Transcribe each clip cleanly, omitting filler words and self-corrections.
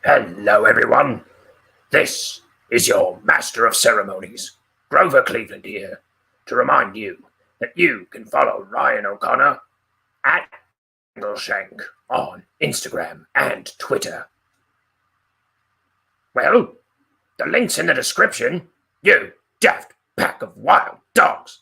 Hello, everyone. This is your Master of Ceremonies, Grover Cleveland here, to remind you that you can follow Ryan O'Connor at Angleshank on Instagram and Twitter. Well, the link's in the description, you daft pack of wild dogs.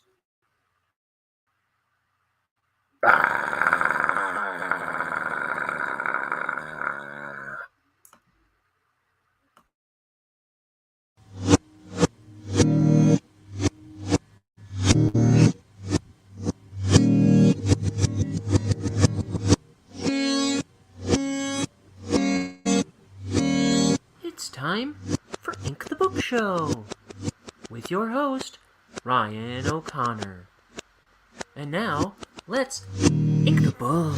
It's time for Ink the Book Show with your host, Ryan O'Connor. And now, let's ink the book.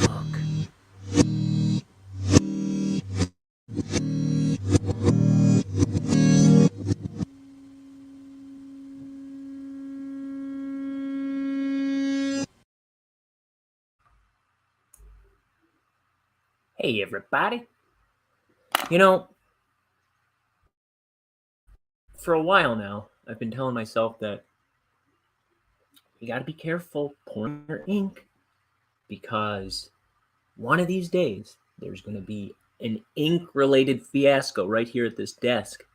Hey, everybody. You know, for a while now, I've been telling myself that you gotta be careful pouring your ink because one of these days there's gonna be an ink-related fiasco right here at this desk.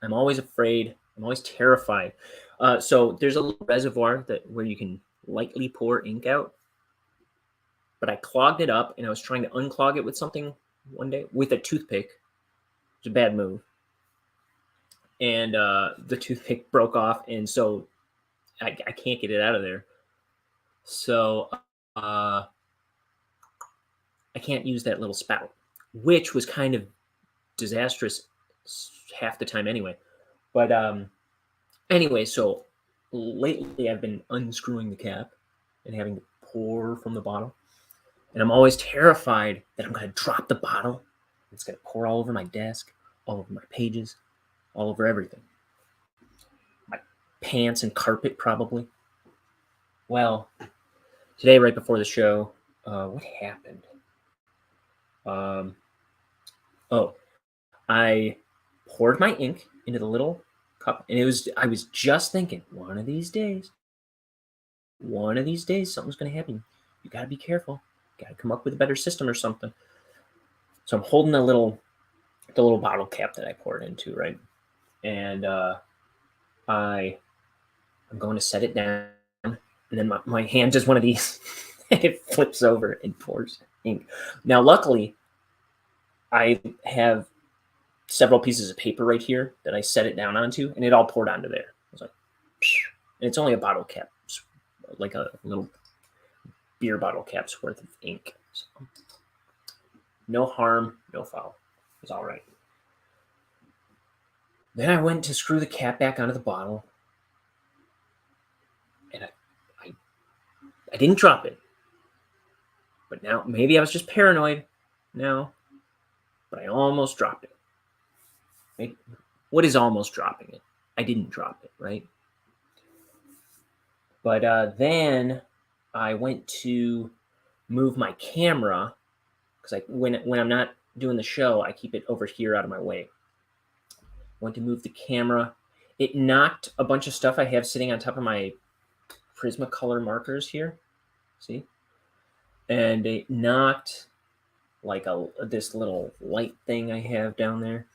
I'm always afraid. I'm always terrified. So there's a little reservoir where you can lightly pour ink out, but I clogged it up, and I was trying to unclog it with something one day with a toothpick. It's a bad move. And the toothpick broke off, and so I can't get it out of there. So I can't use that little spout, which was kind of disastrous half the time anyway. But anyway, so lately I've been unscrewing the cap and having to pour from the bottle. And I'm always terrified that I'm going to drop the bottle. It's going to pour all over my desk, all over my pages, all over everything. My pants and carpet, probably. Well, today, right before the show, what happened? I poured my ink into the little cup, and I was just thinking, one of these days, something's going to happen. You got to be careful. You got to come up with a better system or something. So I'm holding the little bottle cap that I poured into, right? And I'm going to set it down, and then my hand just one of these, it flips over and pours ink. Now, luckily, I have several pieces of paper right here that I set it down onto, and it all poured onto there. I was like, psh. And it's only a bottle cap, like a little beer bottle cap's worth of ink. So, no harm, no foul. It was all right. Then I went to screw the cap back onto the bottle, and I didn't drop it. But now, maybe I was just paranoid now, but I almost dropped it. Right? What is almost dropping it? I didn't drop it, right? But then I went to move my camera, because when I'm not doing the show, I keep it over here out of my way. Went to move the camera. It knocked a bunch of stuff I have sitting on top of my Prismacolor markers here. See? And it knocked like this little light thing I have down there.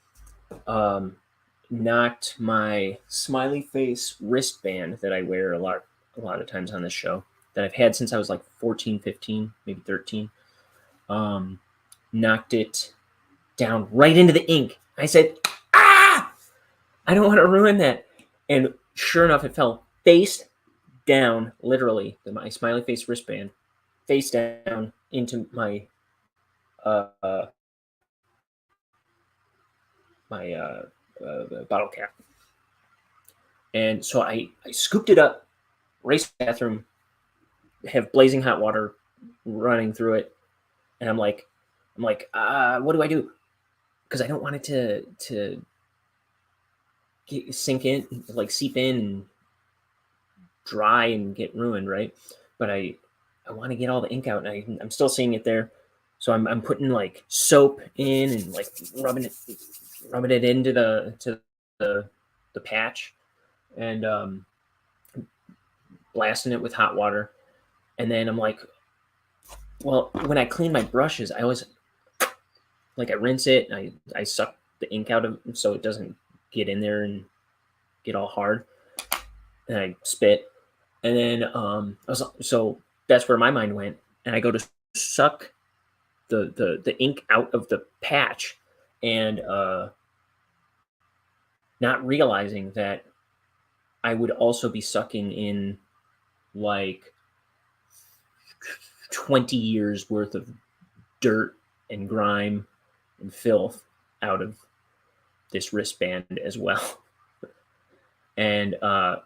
Knocked my smiley face wristband that I wear a lot of times on this show, that I've had since I was like 14, 15, maybe 13. Knocked it down right into the ink. I said, I don't want to ruin that. And sure enough, it fell face down, literally, my smiley face wristband, face down into my bottle cap. And so I scooped it up, raced to the bathroom, have blazing hot water running through it, and I'm like, what do I do? Because I don't want it to sink in, like seep in and dry and get ruined, right? But I want to get all the ink out, and I'm still seeing it there. So I'm putting like soap in and like rubbing it into the patch, and blasting it with hot water. And then I'm like, well, when I clean my brushes, I always I rinse it and I suck the ink out of it so it doesn't get in there and get all hard. And I spit. And then so that's where my mind went. And I go to suck the ink out of the patch, and not realizing that I would also be sucking in like 20 years worth of dirt and grime and filth out of this wristband as well. And I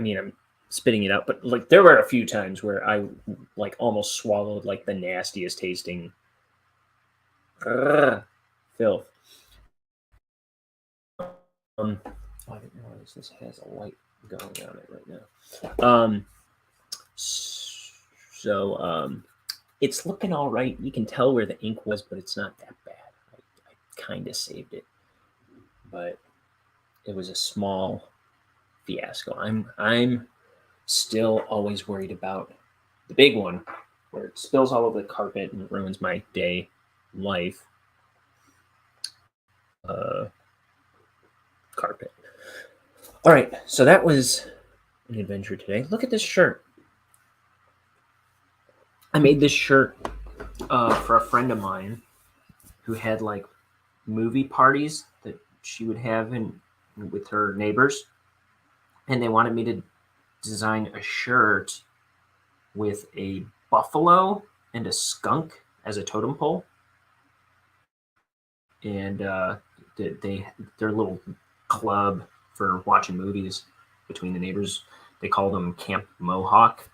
mean, I'm spitting it out, but like there were a few times where I like almost swallowed like the nastiest tasting filth. I didn't realize this has a light going on it right now. So it's looking all right. You can tell where the ink was, but it's not that bad. I kind of saved it, but it was a small fiasco. I'm still always worried about the big one, where it spills all over the carpet and ruins my day life. Carpet. All right, so that was an adventure today. Look at this shirt. I made this shirt for a friend of mine who had like movie parties that she would have with her neighbors, and they wanted me to design a shirt with a buffalo and a skunk as a totem pole. And their little club for watching movies between the neighbors, they called them Camp Mohawk.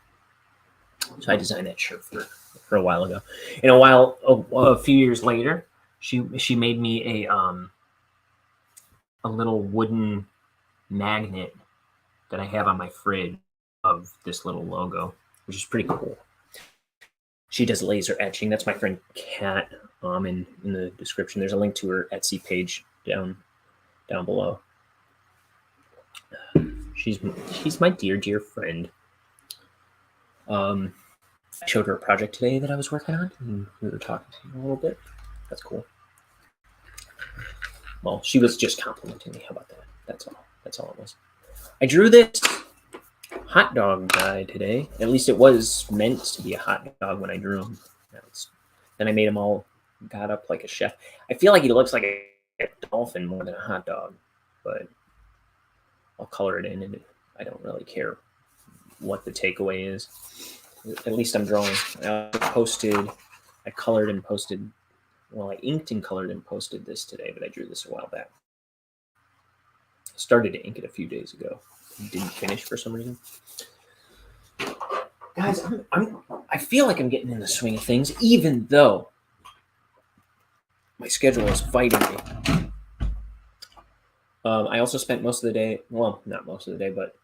So I designed that shirt for a while ago. And a few years later, she made me a little wooden magnet that I have on my fridge of this little logo, which is pretty cool. She does laser etching. That's my friend Kat. In the description, there's a link to her Etsy page down below. She's my dear friend. I showed her a project today that I was working on, and we were talking a little bit. That's cool. Well, she was just complimenting me. How about that? That's all it was. I drew this hot dog guy today. At least it was meant to be a hot dog when I drew him. Then I made him all got up like a chef. I feel like he looks like a dolphin more than a hot dog, but I'll color it in, and I don't really care what the takeaway is. At least I'm drawing. I colored and posted. Well, I inked and colored and posted this today, but I drew this a while back. I started to ink it a few days ago. Didn't finish for some reason. Guys, I feel like I'm getting in the swing of things, even though my schedule is fighting me. I also spent most of the day, well, not most of the day, but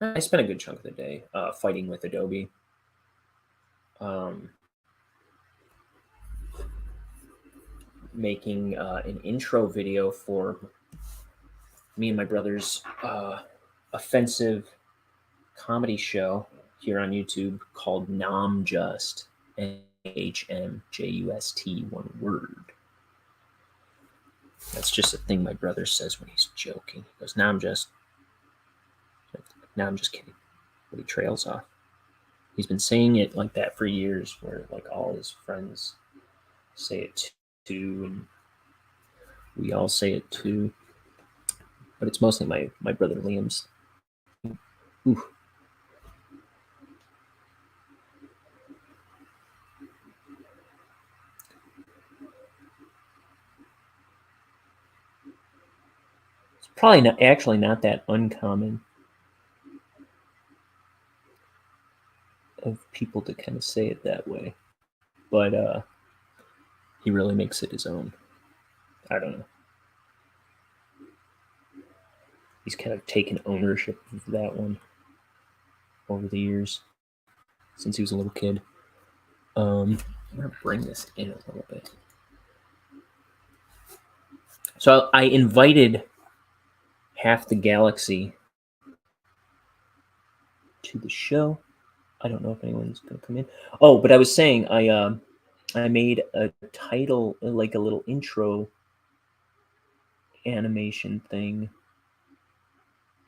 I spent a good chunk of the day fighting with Adobe. Making an intro video for me and my brother's offensive comedy show here on YouTube called Namjust, NHMJUST, one word. That's just a thing my brother says when he's joking. He goes, Namjust. Now I'm just kidding. But he trails off. He's been saying it like that for years, where like all his friends say it too, and we all say it too. But it's mostly my brother Liam's. Ooh. It's probably not that uncommon of people to kind of say it that way, but he really makes it his own. I don't know. He's kind of taken ownership of that one over the years, since he was a little kid. I'm gonna bring this in a little bit. So I invited half the galaxy to the show. I don't know if anyone's gonna come in. Oh, but I was saying I made a title, like a little intro animation thing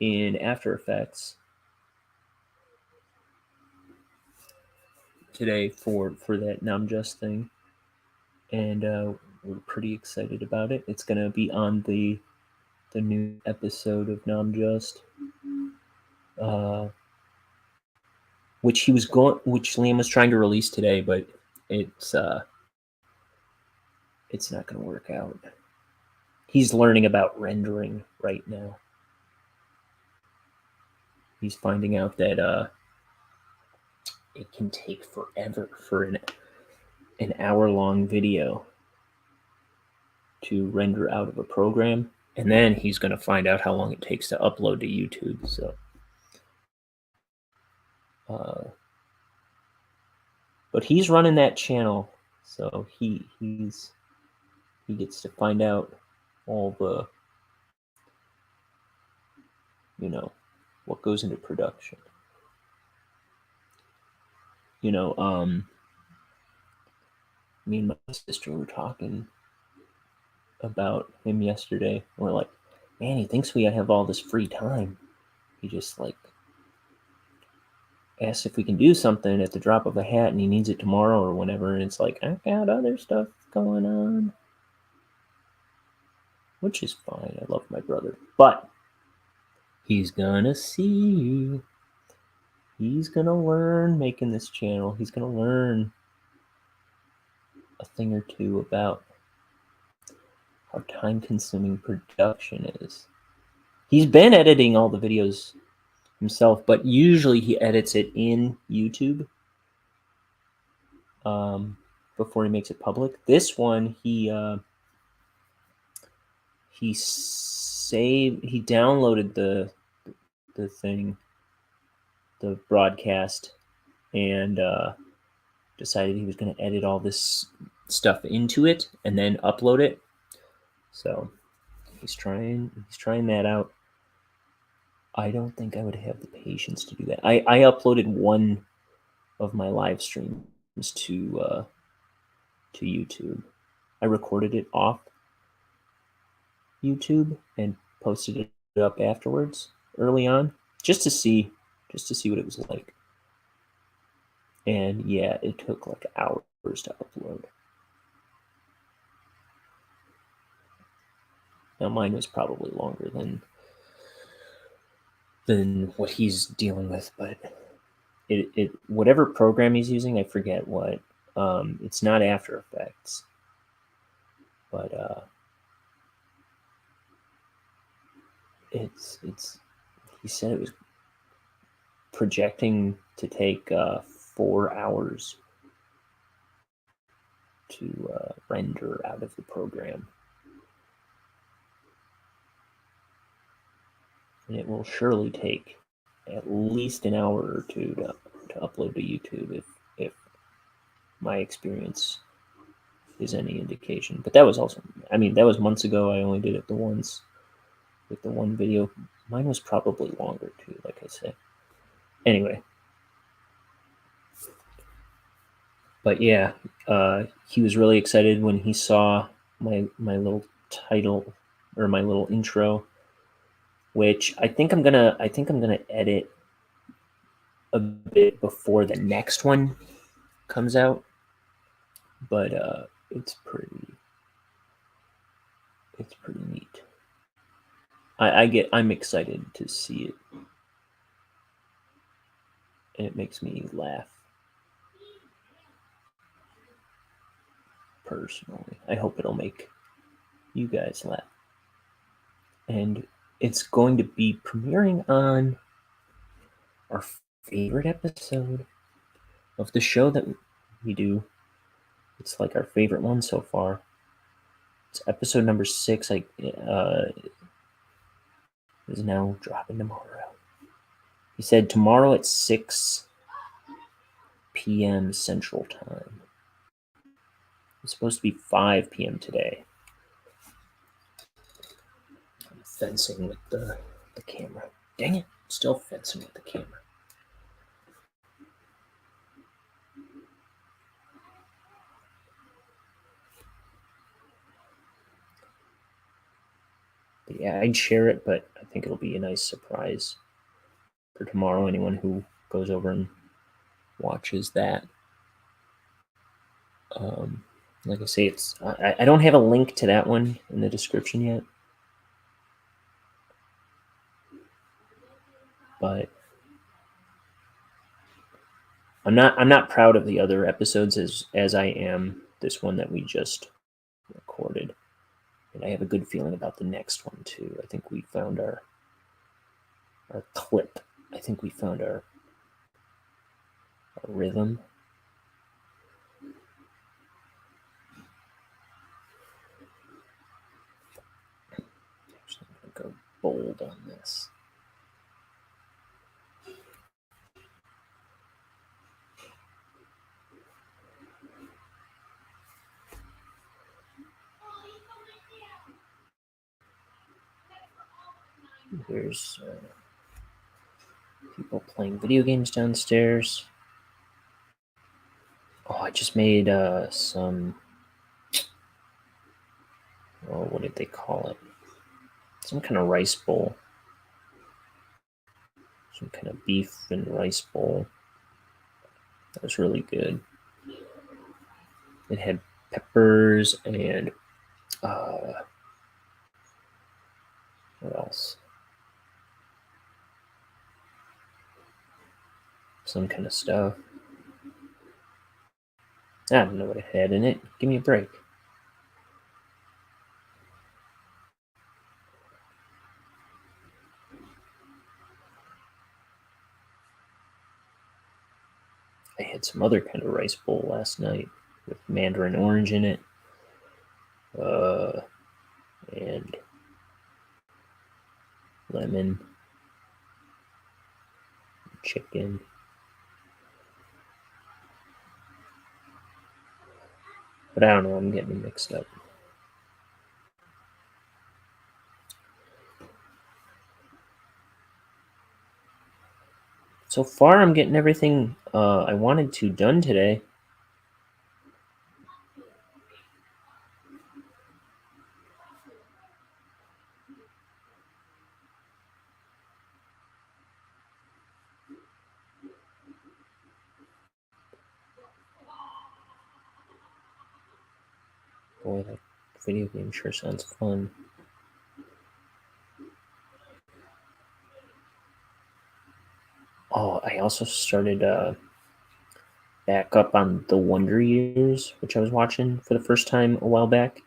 in After Effects today for that Namjust thing, and we're pretty excited about it. It's gonna be on the new episode of Namjust, which Liam was trying to release today, but it's not gonna work out. He's learning about rendering right now. He's finding out that it can take forever for an hour-long video to render out of a program, and then he's going to find out how long it takes to upload to YouTube. So, but he's running that channel, so he gets to find out all the, what goes into production. Me and my sister were talking about him yesterday. We're like, man, he thinks we have all this free time. He just asks if we can do something at the drop of a hat, and he needs it tomorrow or whenever. And it's like, I've got other stuff going on, which is fine. I love my brother, but he's gonna see. He's gonna learn making this channel. He's gonna learn a thing or two about how time-consuming production is. He's been editing all the videos himself, but usually he edits it in YouTube before he makes it public. This one, he downloaded the thing, the broadcast, and decided he was going to edit all this stuff into it and then upload it. So he's trying that out. I don't think I would have the patience to do that. I uploaded one of my live streams to YouTube. I recorded it off YouTube and posted it up afterwards early on, just to see what it was like. And yeah, it took like hours to upload. Now mine was probably longer than what he's dealing with, but it whatever program he's using, I forget what. It's not After Effects, but it's he said it was projecting to take 4 hours to render out of the program. And it will surely take at least an hour or two to upload to YouTube if my experience is any indication. But that was that was months ago. I only did it the once with the one video. Mine was probably longer too, like I said. Anyway. But yeah, he was really excited when he saw my little title or my little intro, which I think I'm gonna edit a bit before the next one comes out. But it's pretty neat. I'm excited to see it, and it makes me laugh. Personally, I hope it'll make you guys laugh. And it's going to be premiering on our favorite episode of the show that we do. It's like our favorite one so far. It's episode number 6. Is now dropping tomorrow. He said tomorrow at 6 p.m. Central Time. It's supposed to be 5 p.m. today. I'm fencing with the camera. Dang it, still fencing with the camera. But yeah, I'd share it, but I think it'll be a nice surprise for tomorrow. Anyone who goes over and watches that. Like I say, I don't have a link to that one in the description yet, but I'm not proud of the other episodes as I am this one that we just recorded, and I have a good feeling about the next one too. I think we found our clip. I think we found our rhythm. Actually, I'm gonna go bold on this. There's people playing video games downstairs. Oh, I just made some. Oh, what did they call it? Some kind of rice bowl. Some kind of beef and rice bowl. That was really good. It had peppers and what else? Some kind of stuff. I don't know what it had in it. Give me a break. I had some other kind of rice bowl last night with mandarin orange in it. And lemon, chicken. But I don't know, I'm getting them mixed up. So far, I'm getting everything I wanted to done today. Boy, that video game sure sounds fun. Oh, I also started back up on the Wonder Years, which I was watching for the first time a while back,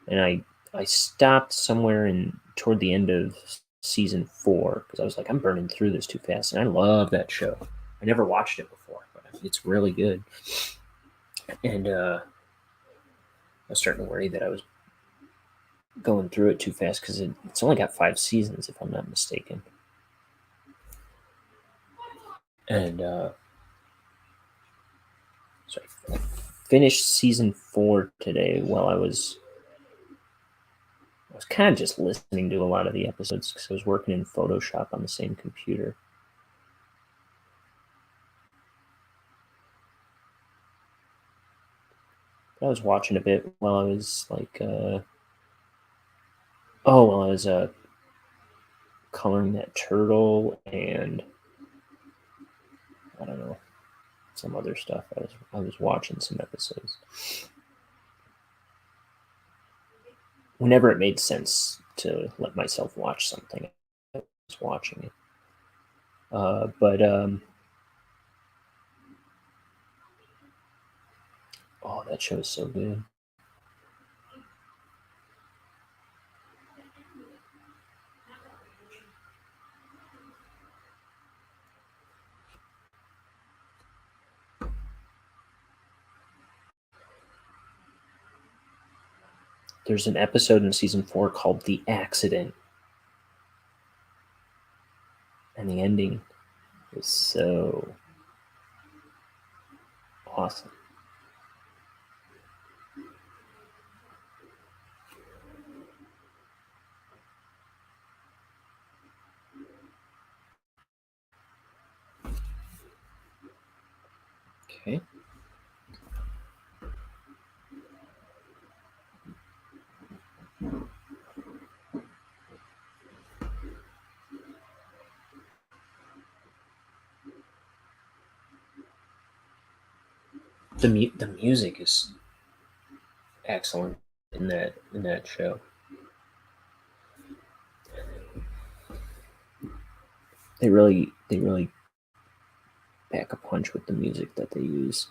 and I stopped somewhere toward the end of season 4 because I was like, I'm burning through this too fast, and I love that show. I never watched it before, but it's really good. And I was starting to worry that I was going through it too fast because it's only got 5 seasons, if I'm not mistaken. And so I finished season 4 today while I was kind of just listening to a lot of the episodes because I was working in Photoshop on the same computer. I was watching a bit while I was like, while I was coloring that turtle and I don't know, some other stuff. I was watching some episodes. Whenever it made sense to let myself watch something, I was watching it. But oh, that show is so good. There's an episode in season 4 called The Accident. And the ending is so Awesome. Okay. The music is excellent in that show. They really pack a punch with the music that they use.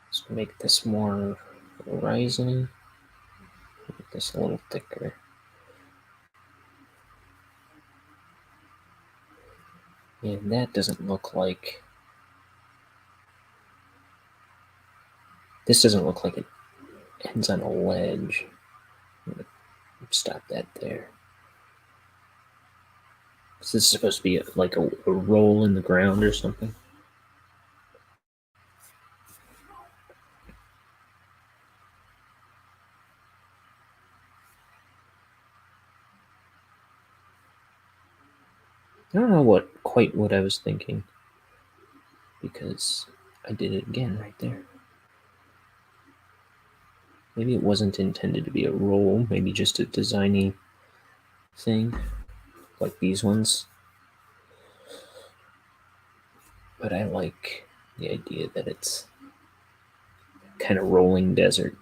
Let's make this more horizon. Make this a little thicker. And that doesn't look like... This doesn't look like it ends on a ledge. I'm going to stop that there. Is this supposed to be like a roll in the ground or something? I don't know quite what I was thinking, because I did it again right there. Maybe it wasn't intended to be a roll, maybe just a designy thing, like these ones. But I like the idea that it's kind of rolling desert.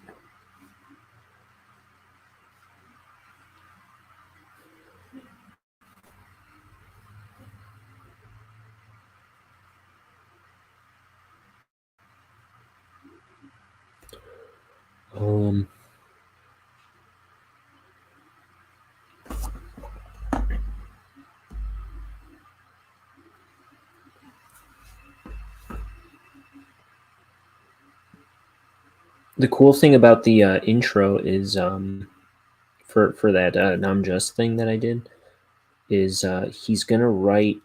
The cool thing about the intro is for that Namjust thing that I did is he's gonna write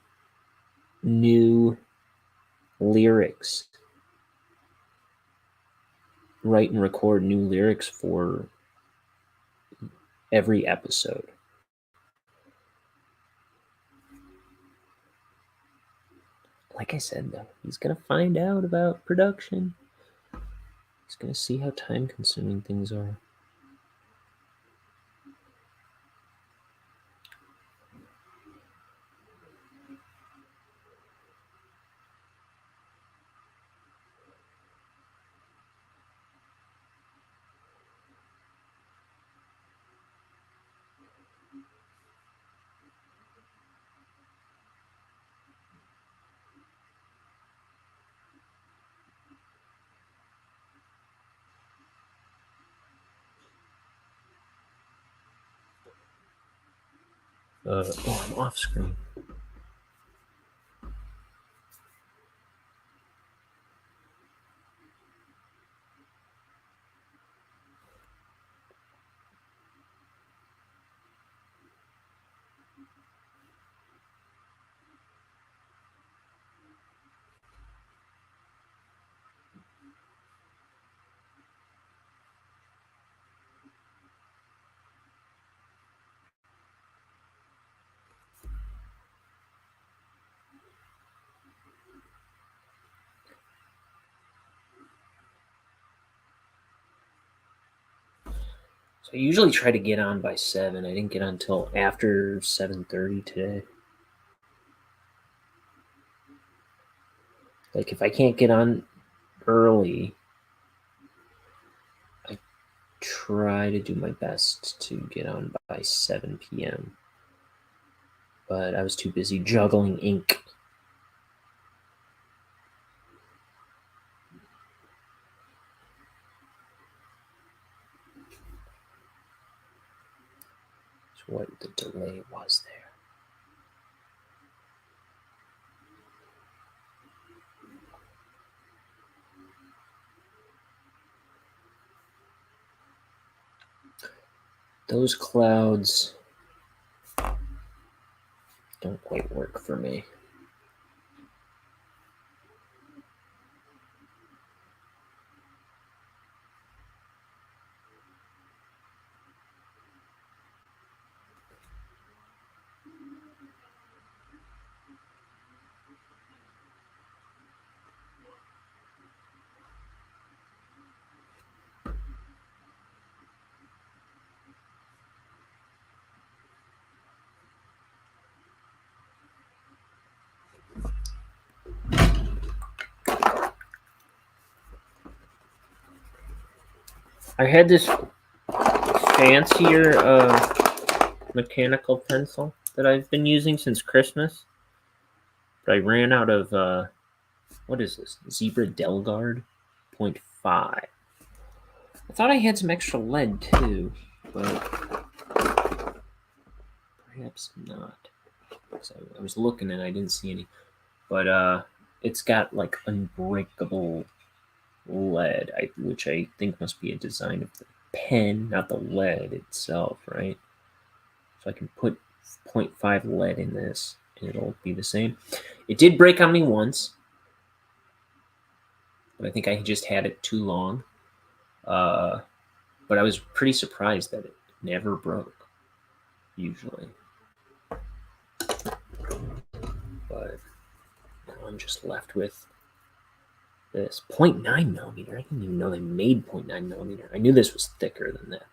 new lyrics, write and record new lyrics for every episode. Like I said, though, he's gonna find out about production. He's gonna see how time-consuming things are. I'm off screen. So I usually try to get on by 7. I didn't get on until after 7:30 today. Like, if I can't get on early, I try to do my best to get on by 7 p.m. but I was too busy juggling ink. So what the delay was there. Those clouds don't quite work for me. I had this fancier mechanical pencil that I've been using since Christmas, but I ran out of what is this? Zebra Delgard 0.5. I thought I had some extra lead too, but perhaps not. I was looking and I didn't see any, but it's got like unbreakable lead, which I think must be a design of the pen, not the lead itself, right? So I can put 0.5 lead in this and it'll be the same. It did break on me once, but I think I just had it too long. But I was pretty surprised that it never broke, usually. But now I'm just left with this 0.9 millimeter. I didn't even know they made 0.9 millimeter. I knew this was thicker than that.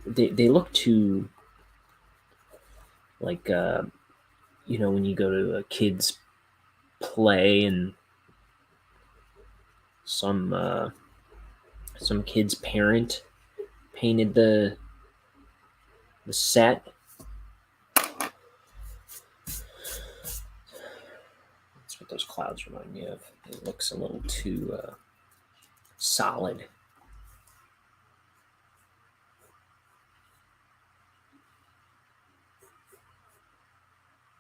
They look too like when you go to a kid's play and some kid's parent painted the set. That's what those clouds remind me of. It looks a little too solid.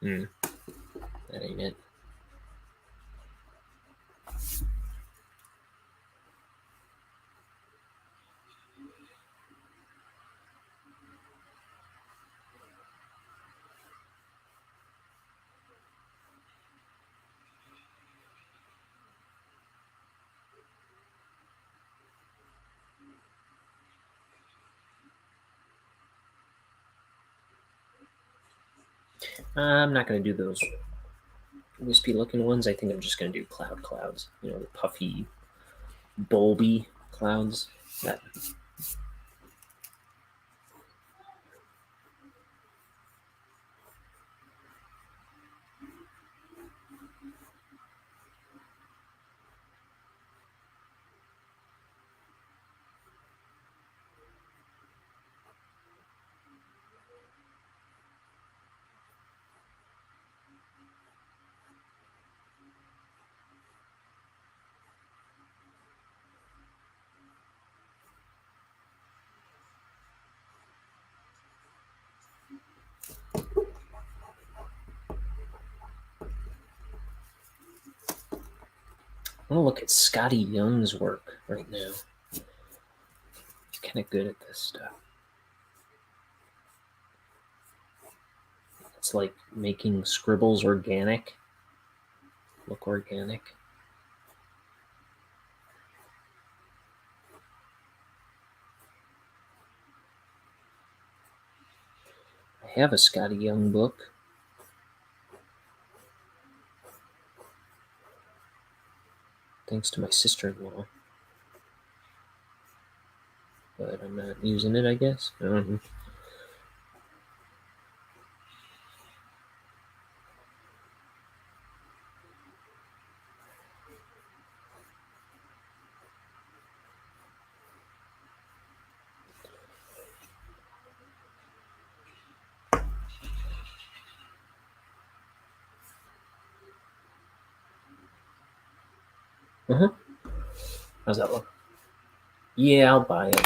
That ain't it. I'm not going to do those wispy looking ones. I think I'm just going to do clouds. The puffy, bulby clouds. That. I want to look at Scotty Young's work right now. He's kind of good at this stuff. It's like making scribbles organic. Look organic. I have a Scotty Young book. Thanks to my sister-in-law. But I'm not using it, I guess. Uh-huh. How's that look? Yeah, I'll buy it.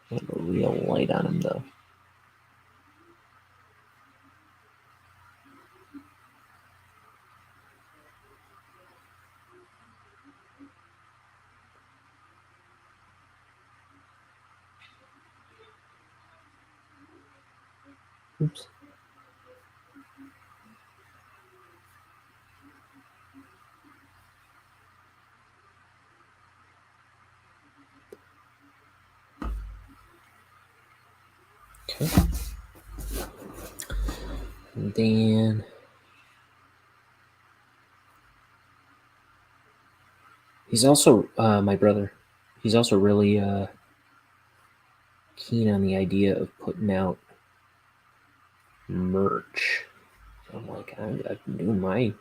I have a real light on him, though. Oops. Okay. And then he's also my brother. He's also really keen on the idea of putting out merch. So I'm like, I've been doing my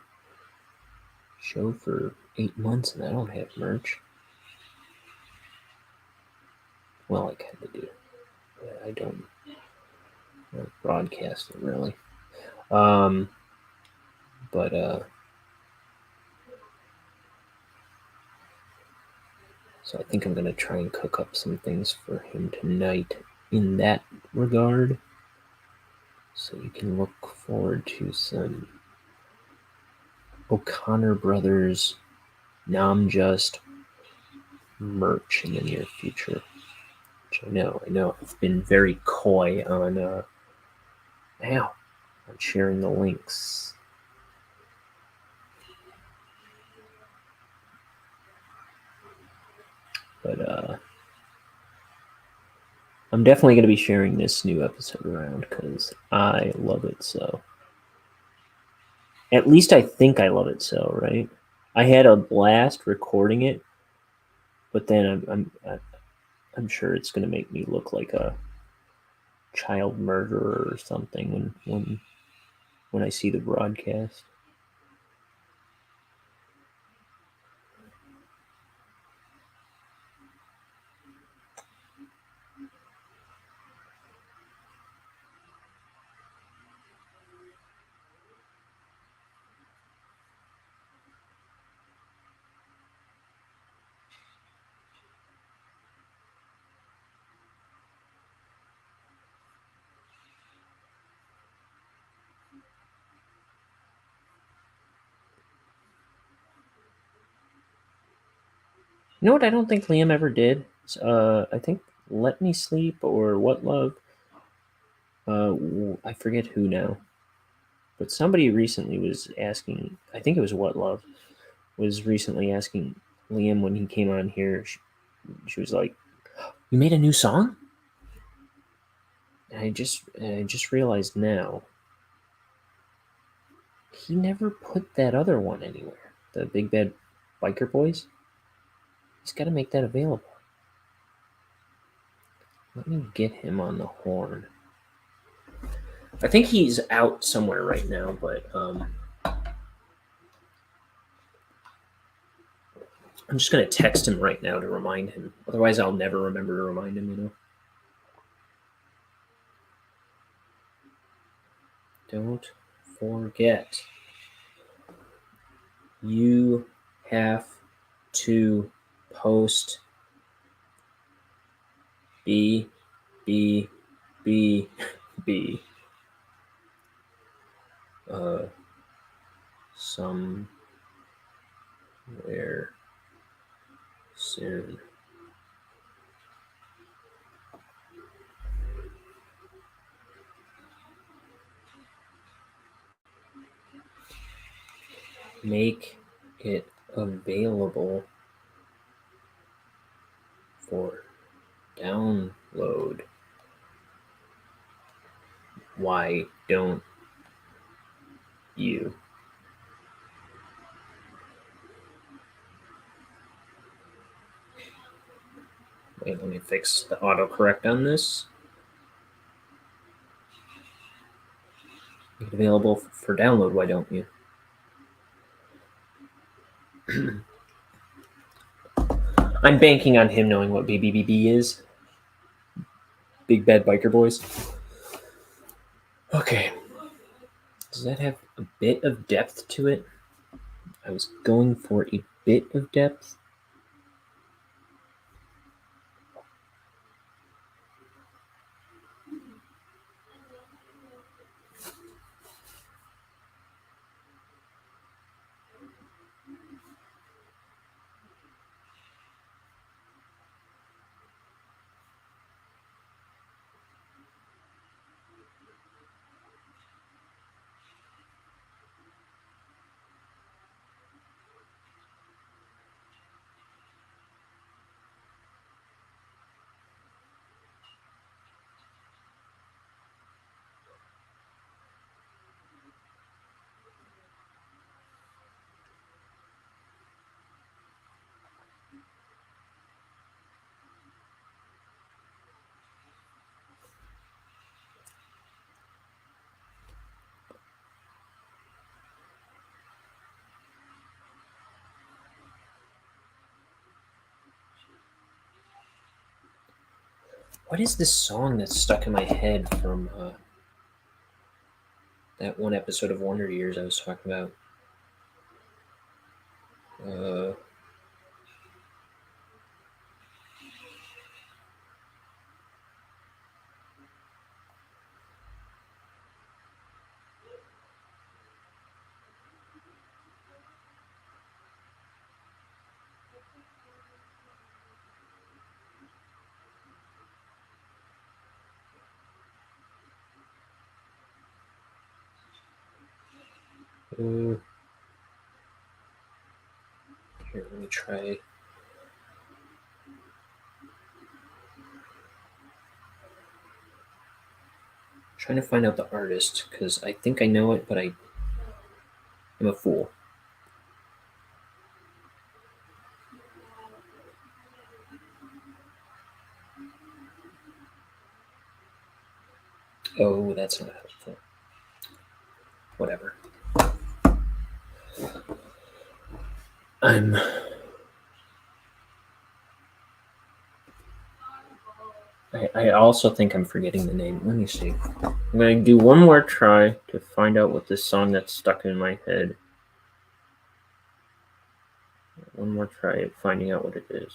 show for 8 months and I don't have merch. Well, I kind of do. But I don't broadcast it really. But so I think I'm going to try and cook up some things for him tonight in that regard. So you can look forward to some O'Connor Brothers Namjust merch in the near future. Which I know. I've been very coy on sharing the links. But I'm definitely going to be sharing this new episode around because I love it so. At least I think I love it so, right? I had a blast recording it, but then I'm sure it's going to make me look like a child murderer or something when I see the broadcast. You know what I don't think Liam ever did? I think Let Me Sleep or What Love. I forget who now. But somebody recently was asking, I think it was What Love, was recently asking Liam when he came on here. She was like, "You made a new song?" And I just realized now he never put that other one anywhere. The Big Bad Biker Boys. He's got to make that available. Let me get him on the horn. I think he's out somewhere right now, but I'm just going to text him right now to remind him. Otherwise, I'll never remember to remind him, you know? Don't forget. You have to post B, B, B, B. Somewhere soon. Make it available for download. Why don't you? Wait, let me fix the autocorrect on this. Make it available for download. Why don't you? I'm banking on him knowing what BBBB is. Big Bad Biker Boys. Okay. Does that have a bit of depth to it? I was going for a bit of depth. What is this song that's stuck in my head from that one episode of Wonder Years I was talking about? Here, let me try. Trying to find out the artist because I think I know it, but I'm a fool. Oh, that's not helpful. Whatever. I also think I'm forgetting the name. Let me see. I'm going to do one more try to find out what this song that's stuck in my head. One more try at finding out what it is.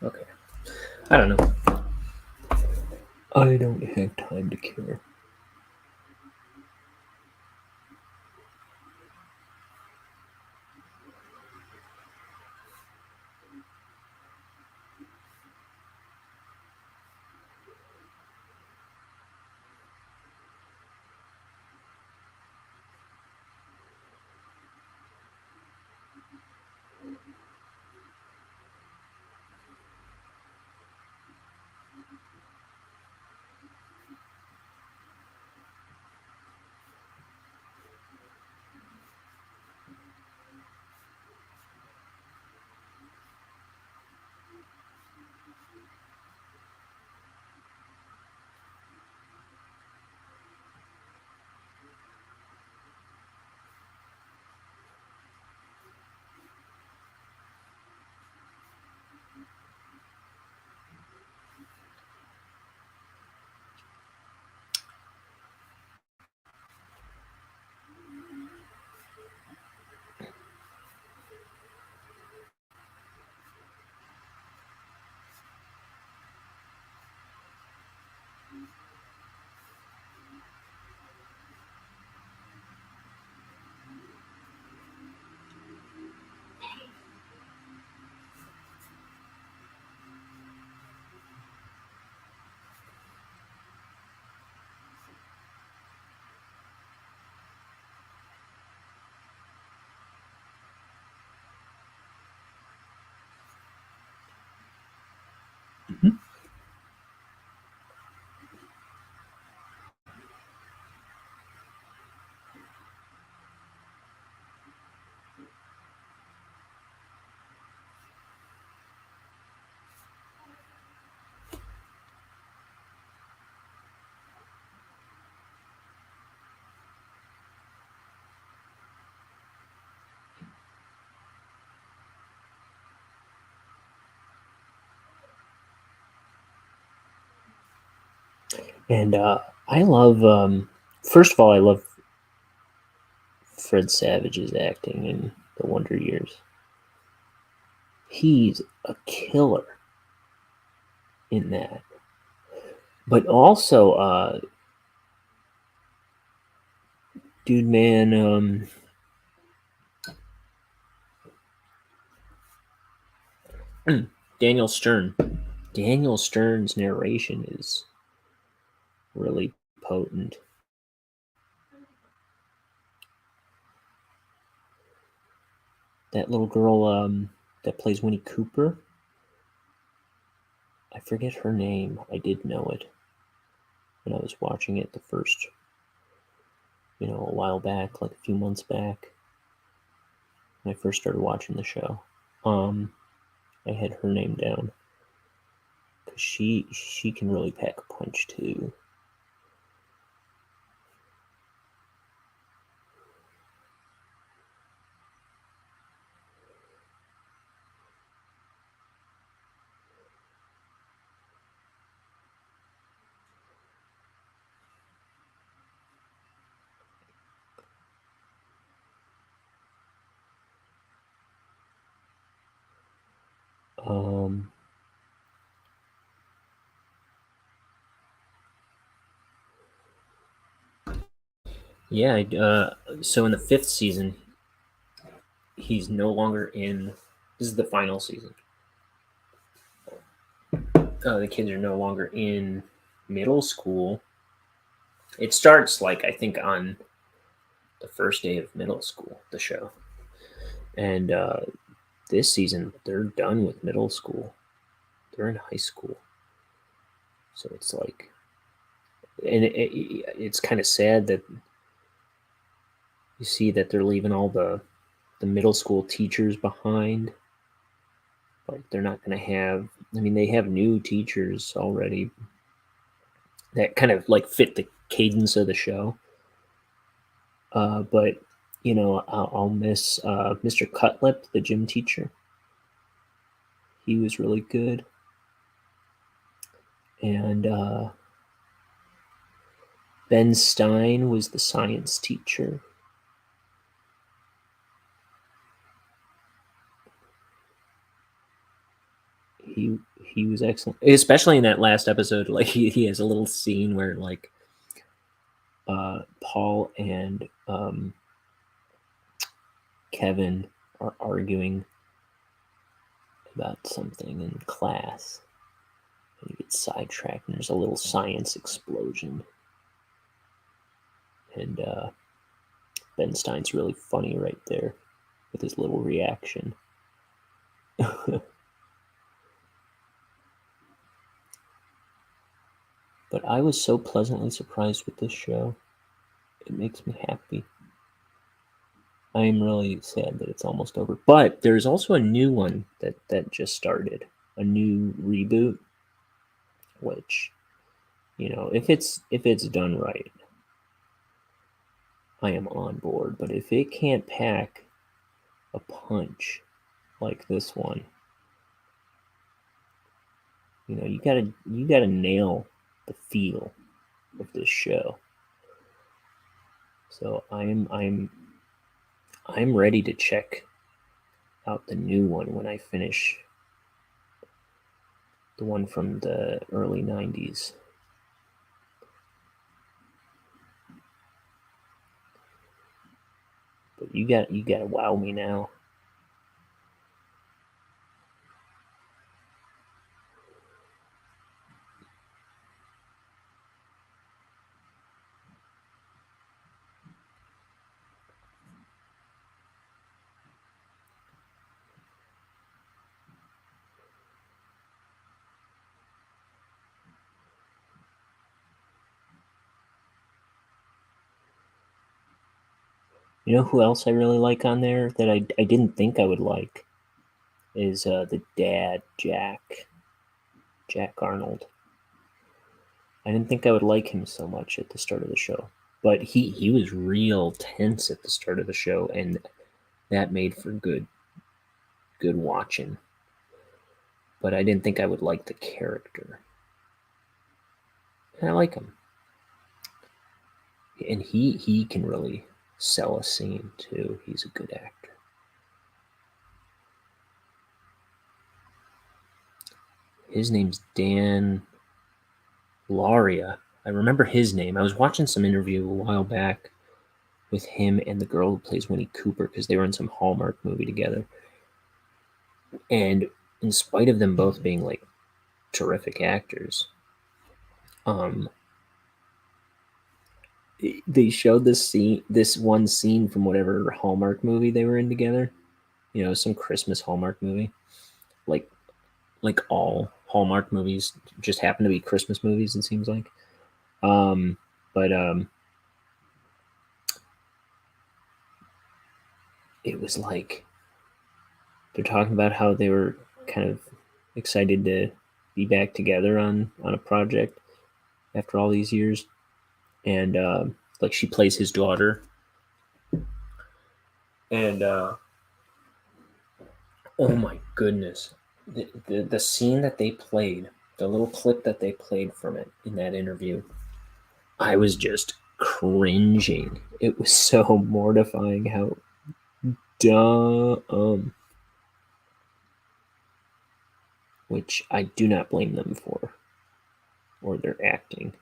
Okay. I don't know. I don't have time to care. And I love, first of all, I love Fred Savage's acting in The Wonder Years. He's a killer in that. But also, dude, man, Daniel Stern. Daniel Stern's narration is really potent. That little girl that plays Winnie Cooper, I forget her name. I did know it when I was watching it the first, a while back, like a few months back, when I first started watching the show. I had her name down because she can really pack a punch too. Yeah, so in the 5th season, he's no longer in. This is the final season. The kids are no longer in middle school. It starts, like, I think on the first day of middle school, the show. And this season, they're done with middle school. They're in high school. So it's like, and it's kind of sad that you see that they're leaving all the middle school teachers behind. Like, they're not going to have, they have new teachers already that kind of like fit the cadence of the show. But, I'll miss Mr. Cutlip, the gym teacher. He was really good. And Ben Stein was the science teacher. He was excellent, especially in that last episode. Like, he has a little scene where, like, Paul and Kevin are arguing about something in class, and he gets sidetracked, and there's a little science explosion. And Ben Stein's really funny right there with his little reaction. But I was so pleasantly surprised with this show. It makes me happy. I am really sad that it's almost over. But there's also a new one that just started, a new reboot, which, if it's done right, I am on board. But if it can't pack a punch like this one, you gotta nail the feel of this show. So I'm ready to check out the new one when I finish the one from the early 90s. But you gotta wow me now. You know who else I really like on there that I didn't think I would like is the dad, Jack Arnold. I didn't think I would like him so much at the start of the show, but he was real tense at the start of the show, and that made for good watching. But I didn't think I would like the character. And I like him. And he can really sell a scene too. He's a good actor. His name's Dan Lauria. I remember his name. I was watching some interview a while back with him and the girl who plays Winnie Cooper because they were in some Hallmark movie together. And in spite of them both being like terrific actors, they showed this one scene from whatever Hallmark movie they were in together. You know, some Christmas Hallmark movie. Like all Hallmark movies just happen to be Christmas movies, it seems like. But it was like they're talking about how they were kind of excited to be back together on a project after all these years. And like she plays his daughter. And oh my goodness. The scene that they played, the little clip that they played from it in that interview, I was just cringing. It was so mortifying how dumb, which I do not blame them for, or their acting.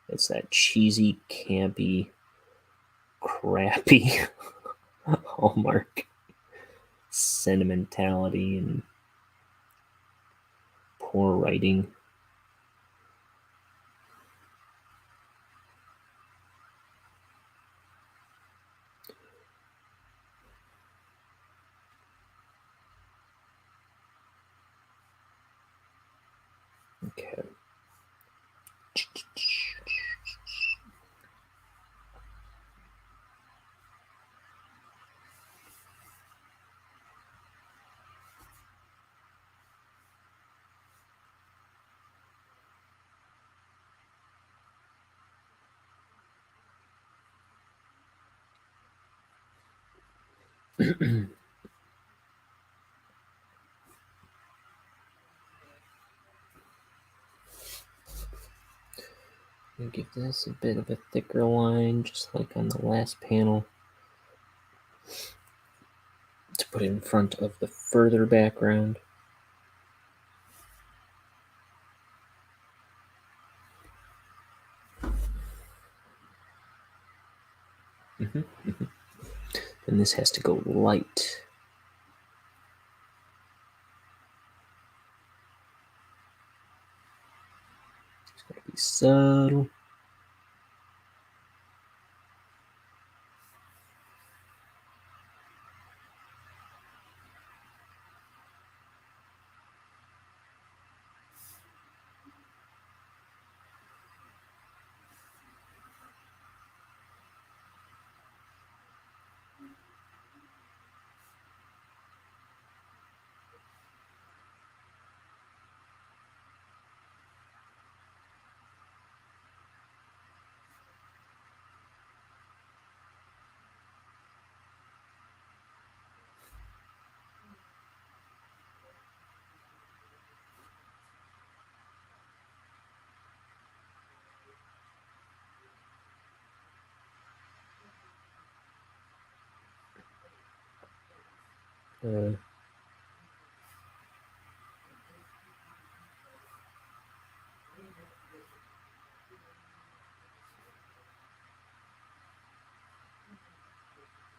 It's that cheesy, campy, crappy Hallmark sentimentality and poor writing. Okay. Give this a bit of a thicker line, just like on the last panel, to put it in front of the further background. And this has to go light. It's got to be subtle.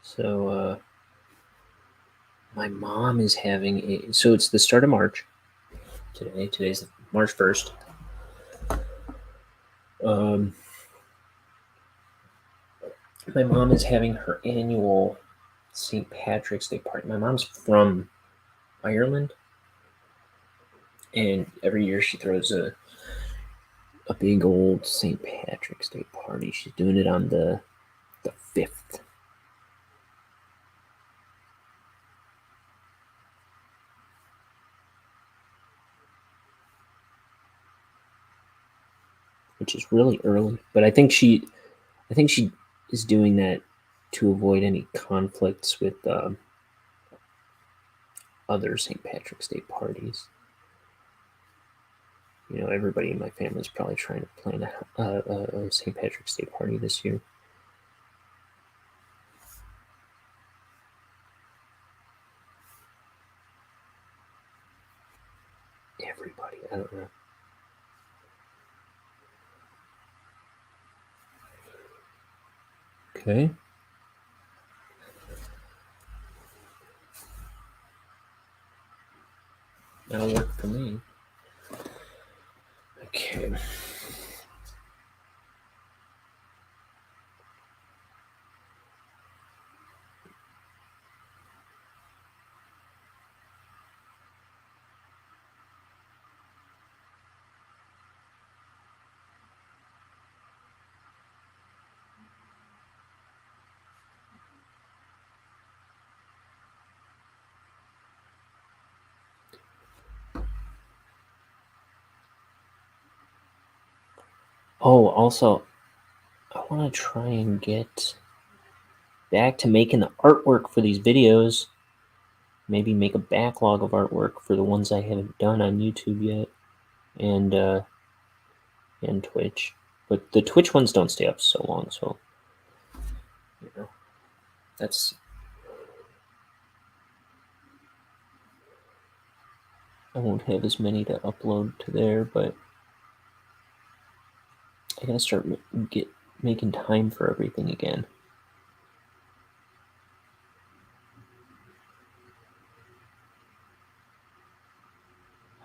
So my mom is having so it's the start of March today. Today's March 1st. My mom is having her annual St. Patrick's Day party. My mom's from Ireland, and every year she throws a big old St. Patrick's Day party. She's doing it on the 5th. Which is really early, but I think she is doing that to avoid any conflicts with other St. Patrick's Day parties. everybody in my family is probably trying to plan a St. Patrick's Day party this year. Everybody, I don't know. Okay. That'll work for me. Okay. Oh, also, I want to try and get back to making the artwork for these videos. Maybe make a backlog of artwork for the ones I haven't done on YouTube yet, and Twitch. But the Twitch ones don't stay up so long, so that's. I won't have as many to upload to there, but I gotta start making time for everything again.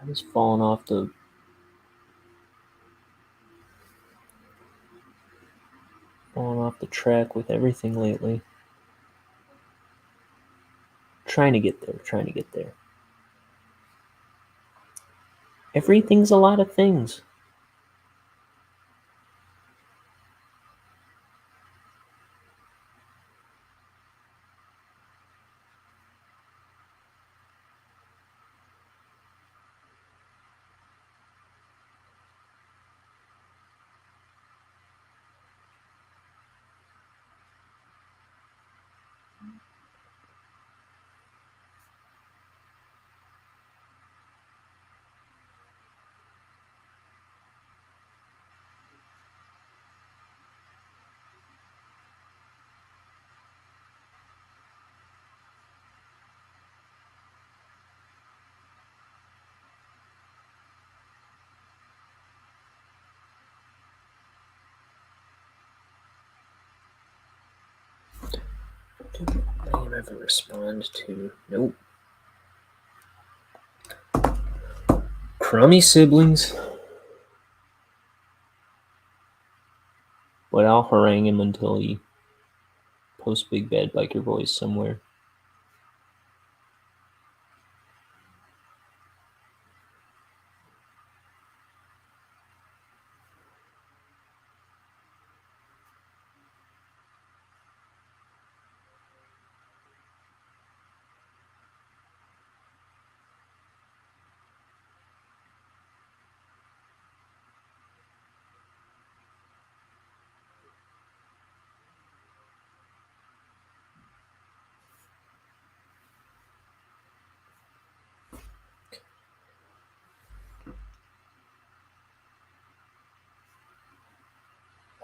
I was falling off the track with everything lately. Trying to get there. Everything's a lot of things. Did anyone ever respond to? Nope. Crummy siblings. But I'll harangue him until he posts Big Bad Biker Boys somewhere.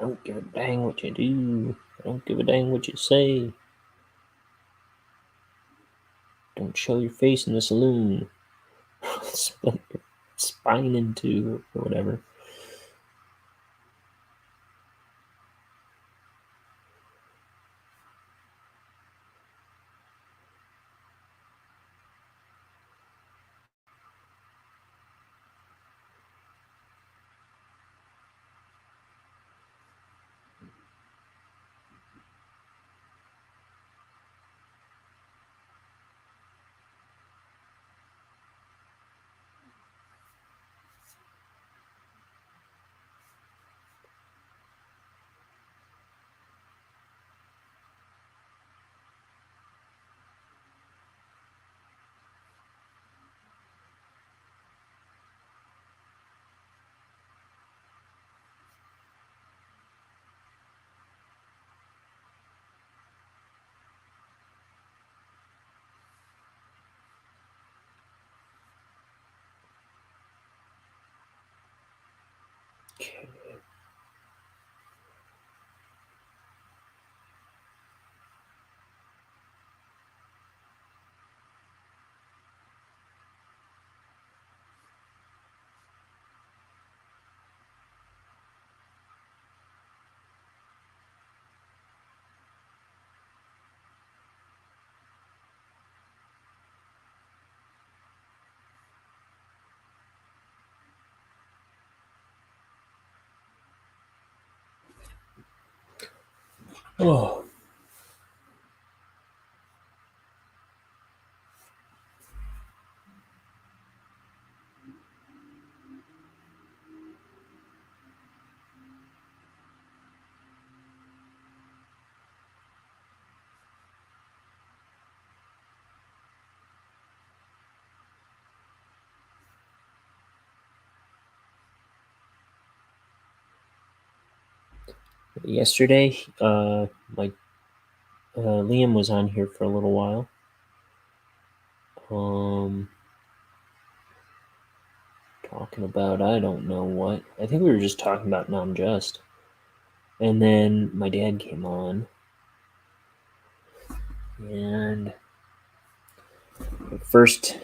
I don't give a dang what you do. I don't give a dang what you say. Don't show your face in the saloon. Split your spine in two or whatever. Oh. Yesterday, my Liam was on here for a little while. Talking about I don't know what. I think we were just talking about non-just. And then my dad came on, and at first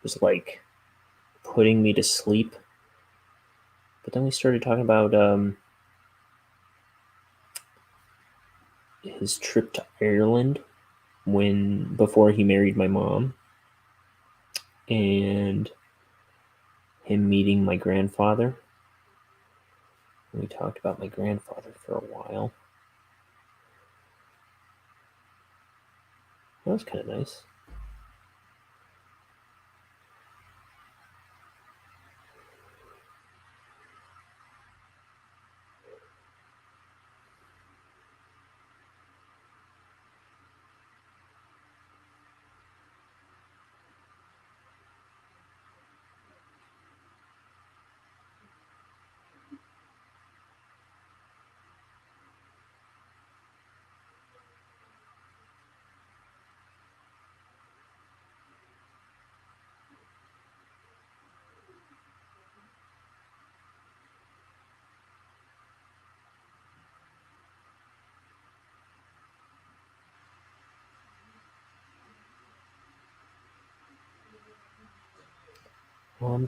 was like putting me to sleep, but then we started talking about his trip to Ireland before he married my mom, and him meeting my grandfather. We talked about my grandfather for a while. That was kind of nice.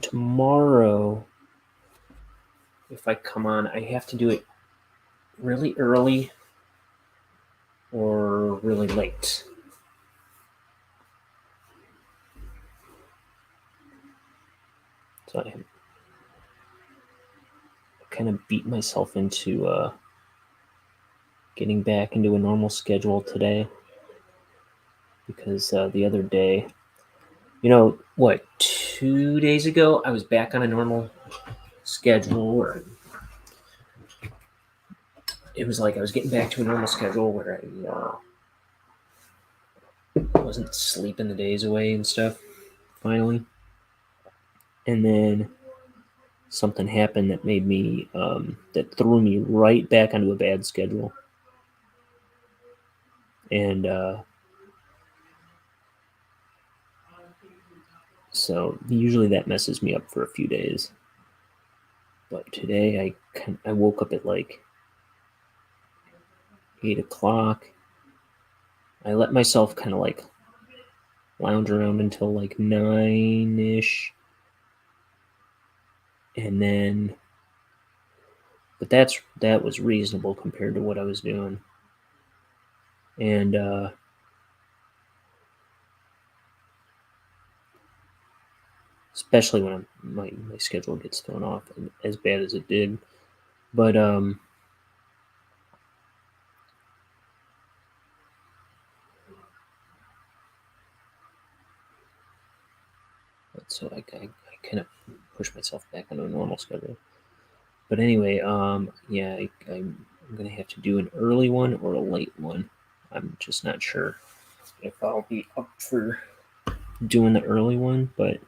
Tomorrow, if I come on, I have to do it really early or really late. So I kind of beat myself into getting back into a normal schedule today, because the other day, 2 days ago, I was back on a normal schedule, or it was like I was getting back to a normal schedule where I wasn't sleeping the days away and stuff, finally. And then something happened that made me, that threw me right back onto a bad schedule. And so usually that messes me up for a few days. But today I woke up at like 8 o'clock. I let myself kind of like lounge around until like 9-ish. And then, but that was reasonable compared to what I was doing. And especially when my schedule gets thrown off as bad as it did. But so I kind of pushed myself back onto a normal schedule. But anyway, yeah, I'm gonna have to do an early one or a late one. I'm just not sure if I'll be up for doing the early one, but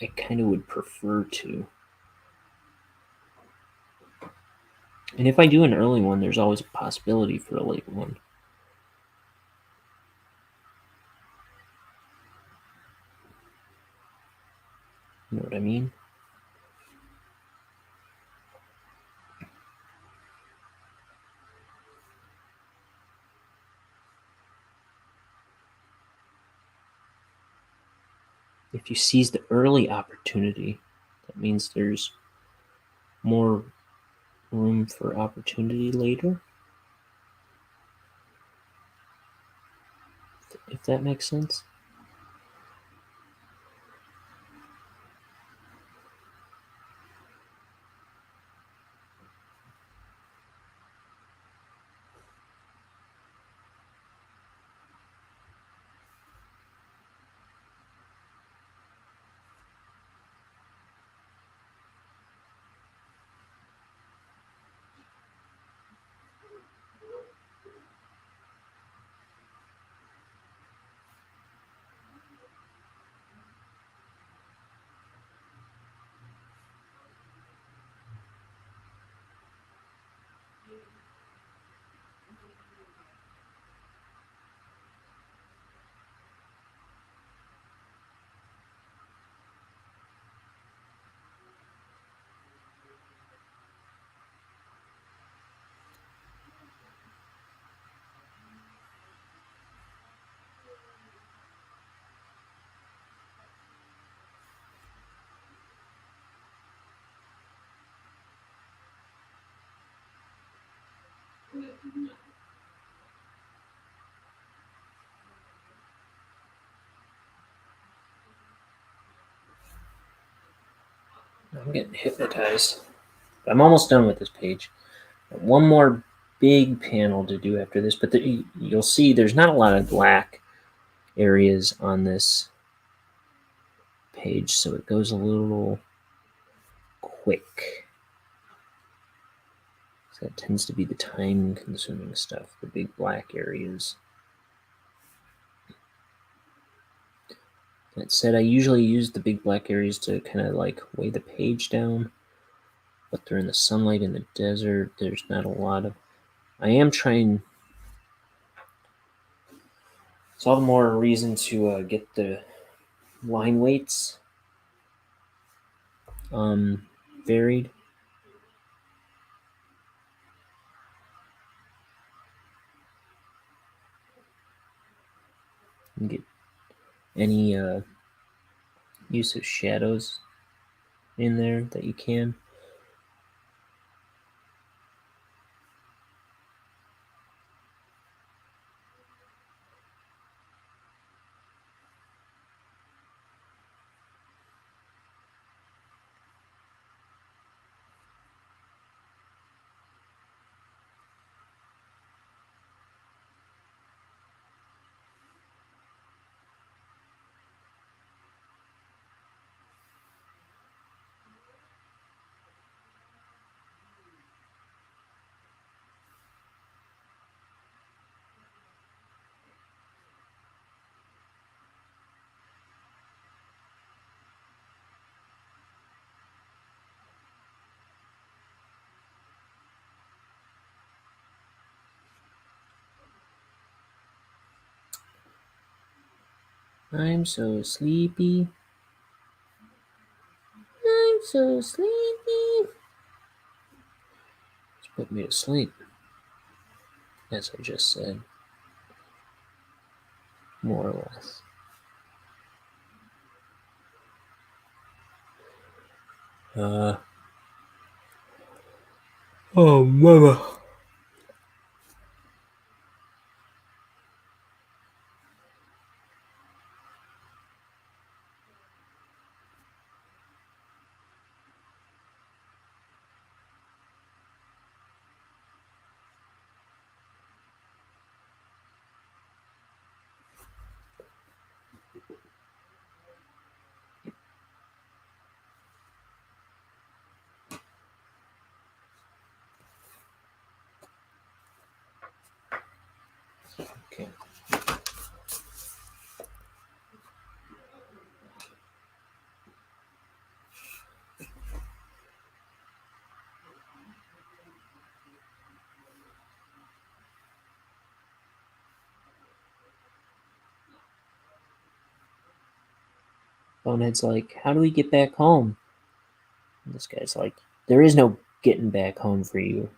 I kind of would prefer to. And if I do an early one, there's always a possibility for a late one. You know what I mean? If you seize the early opportunity, that means there's more room for opportunity later. If that makes sense. I'm getting hypnotized. I'm almost done with this page. One more big panel to do after this, but you'll see there's not a lot of black areas on this page, so it goes a little quick. So that tends to be the time-consuming stuff, the big black areas. That said, I usually use the big black areas to kind of like weigh the page down, but they're in the sunlight in the desert. There's not a lot of... I am trying... It's all the more reason to get the line weights varied. And get any use of shadows in there that you can. I'm so sleepy. I'm so sleepy. It's put me to sleep, as I just said. More or less. Oh, mama. Okay. Bonehead's like, how do we get back home? And this guy's like, there is no getting back home for you.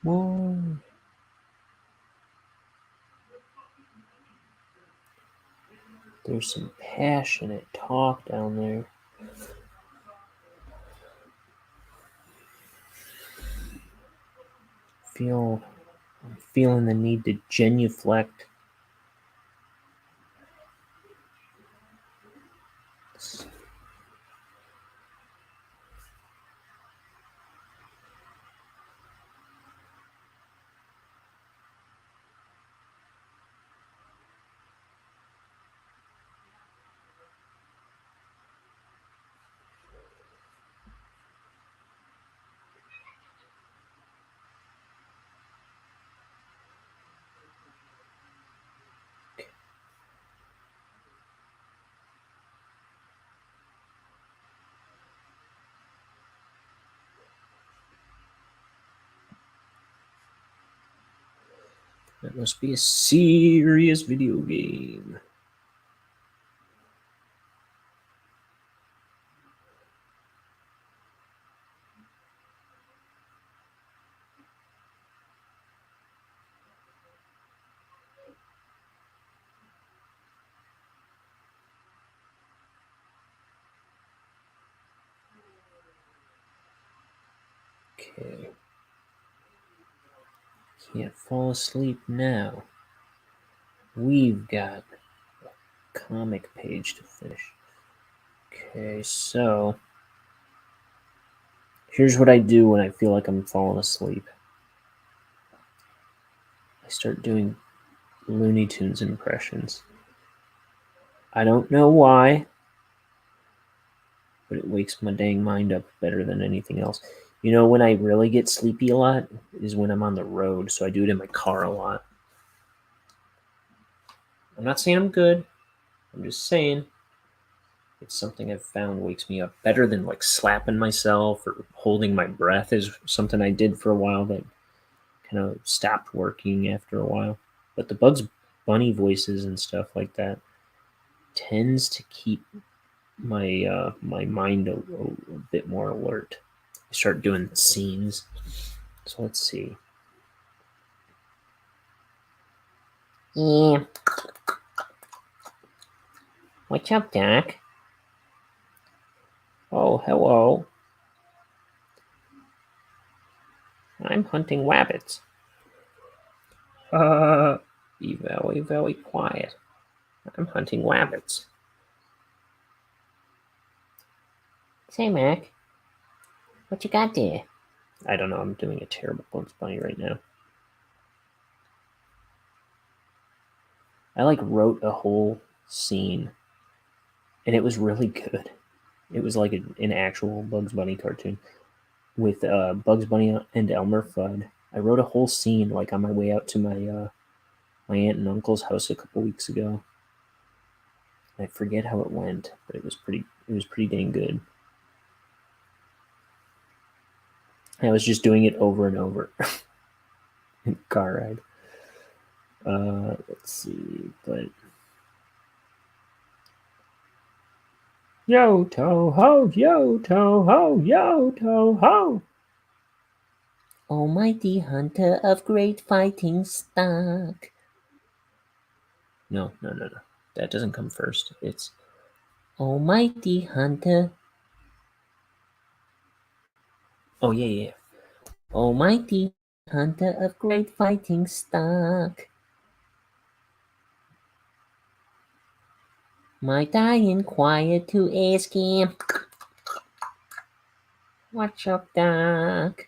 Whoa. There's some passionate talk down there. I'm feeling the need to genuflect. That must be a serious video game. Okay. Can't fall asleep now. We've got a comic page to finish. Okay, so here's what I do when I feel like I'm falling asleep. I start doing Looney Tunes impressions. I don't know why, but it wakes my dang mind up better than anything else. You know, when I really get sleepy a lot is when I'm on the road, so I do it in my car a lot. I'm not saying I'm good. I'm just saying it's something I've found wakes me up better than like slapping myself or holding my breath is something I did for a while that kind of stopped working after a while. But the Bugs Bunny voices and stuff like that tends to keep my my mind a bit more alert. I start doing the scenes. So let's see. Yeah. What's up, Doc? Oh, hello. I'm hunting rabbits. Be very, very quiet. I'm hunting rabbits. Say, Mac, what you got there? I don't know. I'm doing a terrible Bugs Bunny right now. I like wrote a whole scene, and it was really good. It was like an actual Bugs Bunny cartoon with Bugs Bunny and Elmer Fudd. I wrote a whole scene like on my way out to my my aunt and uncle's house a couple weeks ago. I forget how it went, but it was pretty dang good. I was just doing it over and over in the car ride. Let's see, but yo Toho, yo Toho, yo Toho. Almighty hunter of great fighting stock. No. That doesn't come first. It's Almighty hunter. Oh yeah. Almighty hunter of great fighting stock. Might I inquire to ask him? What's up, Doc?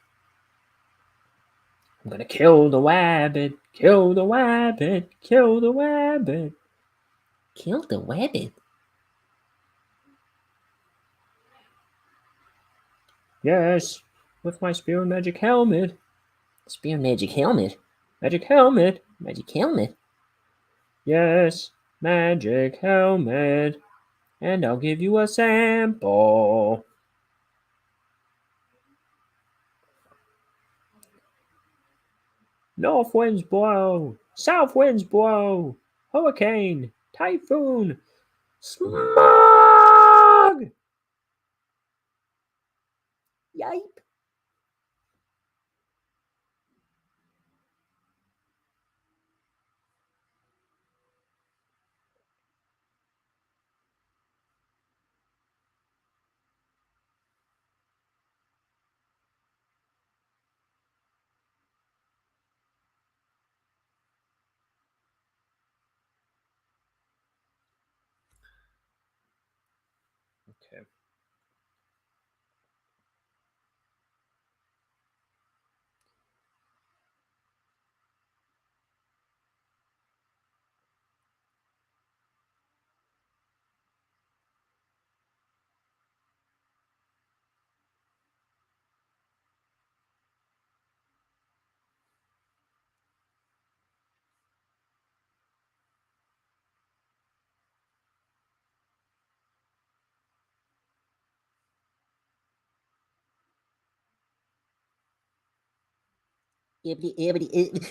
I'm gonna kill the rabbit, kill the rabbit, kill the rabbit. Kill the rabbit? Yes, with my spear and magic helmet. Spear and magic helmet? Magic helmet? Magic helmet? Yes, magic helmet. And I'll give you a sample. North winds blow, south winds blow, hurricane, typhoon, smog! Yipe! Okay.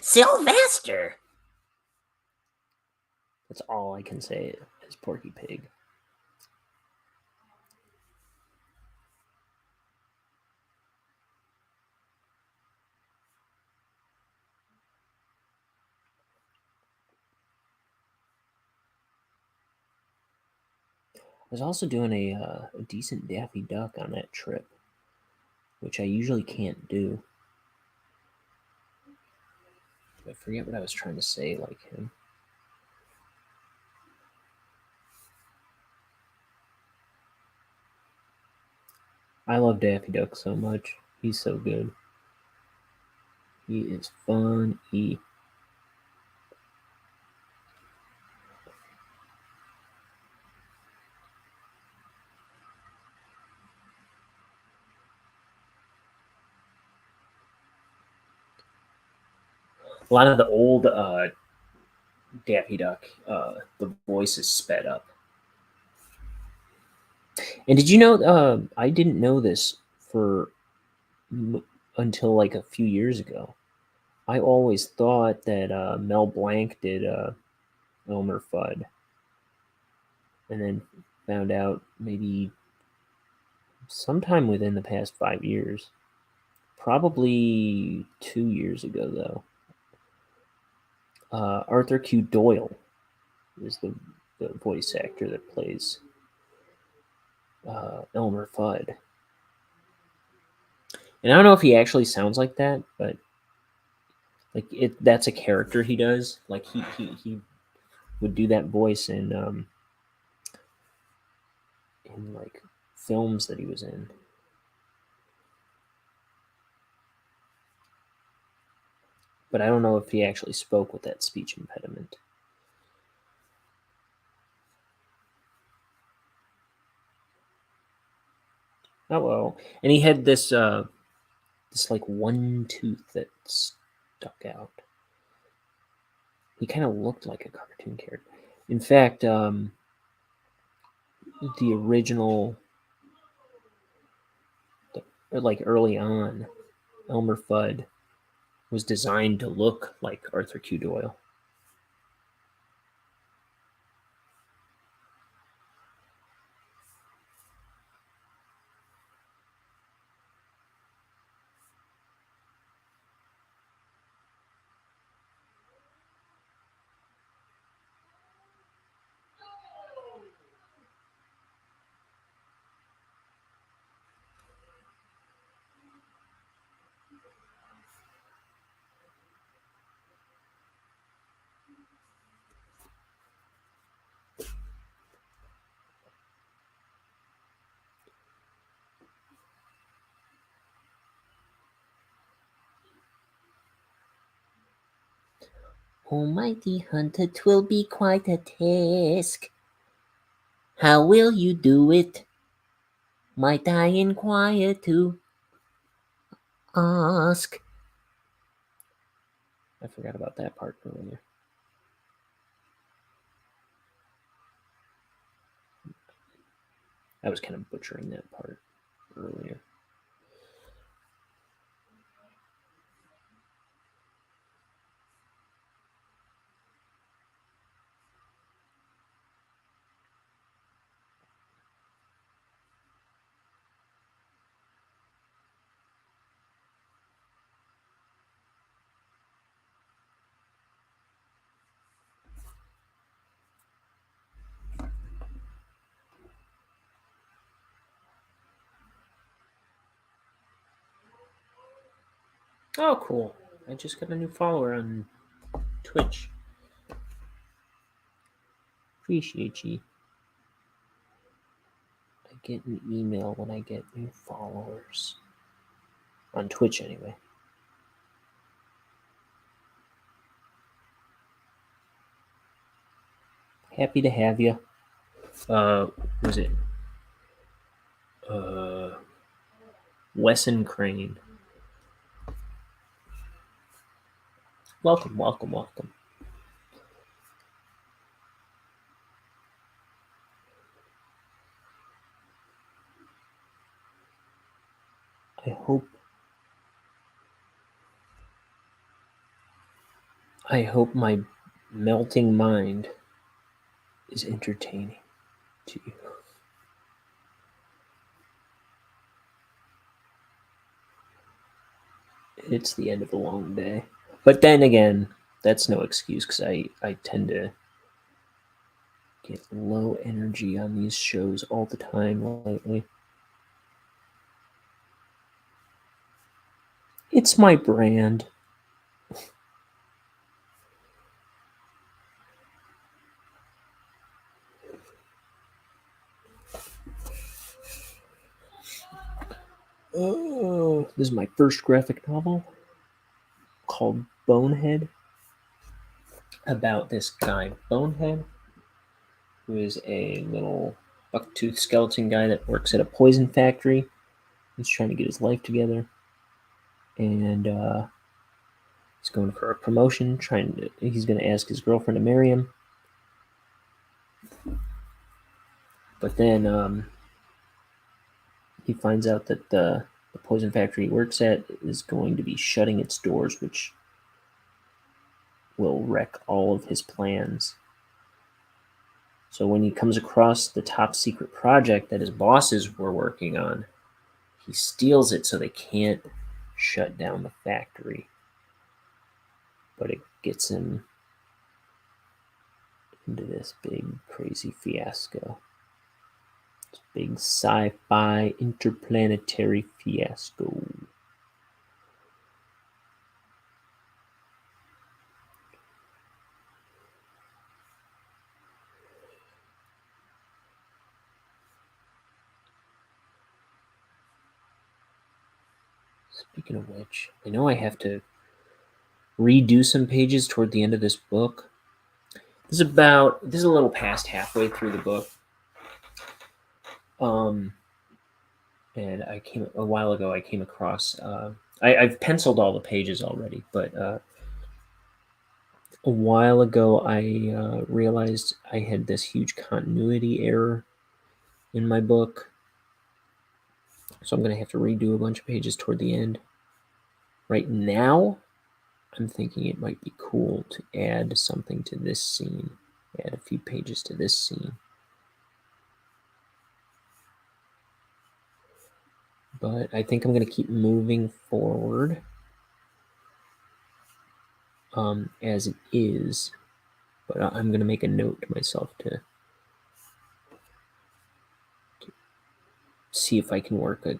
Sylvester! That's all I can say as Porky Pig. I was also doing a decent Daffy Duck on that trip, which I usually can't do. I forget what I was trying to say like him. I love Daffy Duck so much. He's so good. He is funny. A lot of the old Daffy Duck, the voice is sped up. And did you know? I didn't know this until like a few years ago. I always thought that Mel Blanc did Elmer Fudd, and then found out maybe sometime within the past 5 years, probably 2 years ago though. Arthur Q. Doyle is the voice actor that plays Elmer Fudd. And I don't know if he actually sounds like that, but like that's a character he does. Like he would do that voice in like films that he was in. But I don't know if he actually spoke with that speech impediment. Oh well. And he had this like one tooth that stuck out. He kind of looked like a cartoon character. In fact, the original, like early on, Elmer Fudd was designed to look like Arthur Q. Doyle. Oh, mighty hunter, 'twill be quite a task. How will you do it? Might I inquire to ask? I forgot about that part earlier. I was kind of butchering that part earlier. Oh, cool. I just got a new follower on Twitch. Appreciate you. I get an email when I get new followers. On Twitch, anyway. Happy to have you. Was it Wesson Crane? Welcome, welcome, welcome. I hope my melting mind is entertaining to you. It's the end of a long day. But then again, that's no excuse because I tend to get low energy on these shows all the time lately. It's my brand. Oh, this is my first graphic novel called Bonehead, about this guy Bonehead, who is a little bucktooth skeleton guy that works at a poison factory. He's trying to get his life together, and he's going for a promotion. He's going to ask his girlfriend to marry him, but then he finds out that the poison factory he works at is going to be shutting its doors, which will wreck all of his plans. So when he comes across the top secret project that his bosses were working on, he steals it so they can't shut down the factory. But it gets him into this big, crazy fiasco. This big sci-fi interplanetary fiasco. Speaking of which, I know I have to redo some pages toward the end of this book. This is a little past halfway through the book. And a while ago I came across, I've penciled all the pages already, but a while ago I realized I had this huge continuity error in my book. So I'm going to have to redo a bunch of pages toward the end. Right now, I'm thinking it might be cool to add something to this scene, add a few pages to this scene. But I think I'm going to keep moving forward as it is. But I'm going to make a note to myself to see if I can work a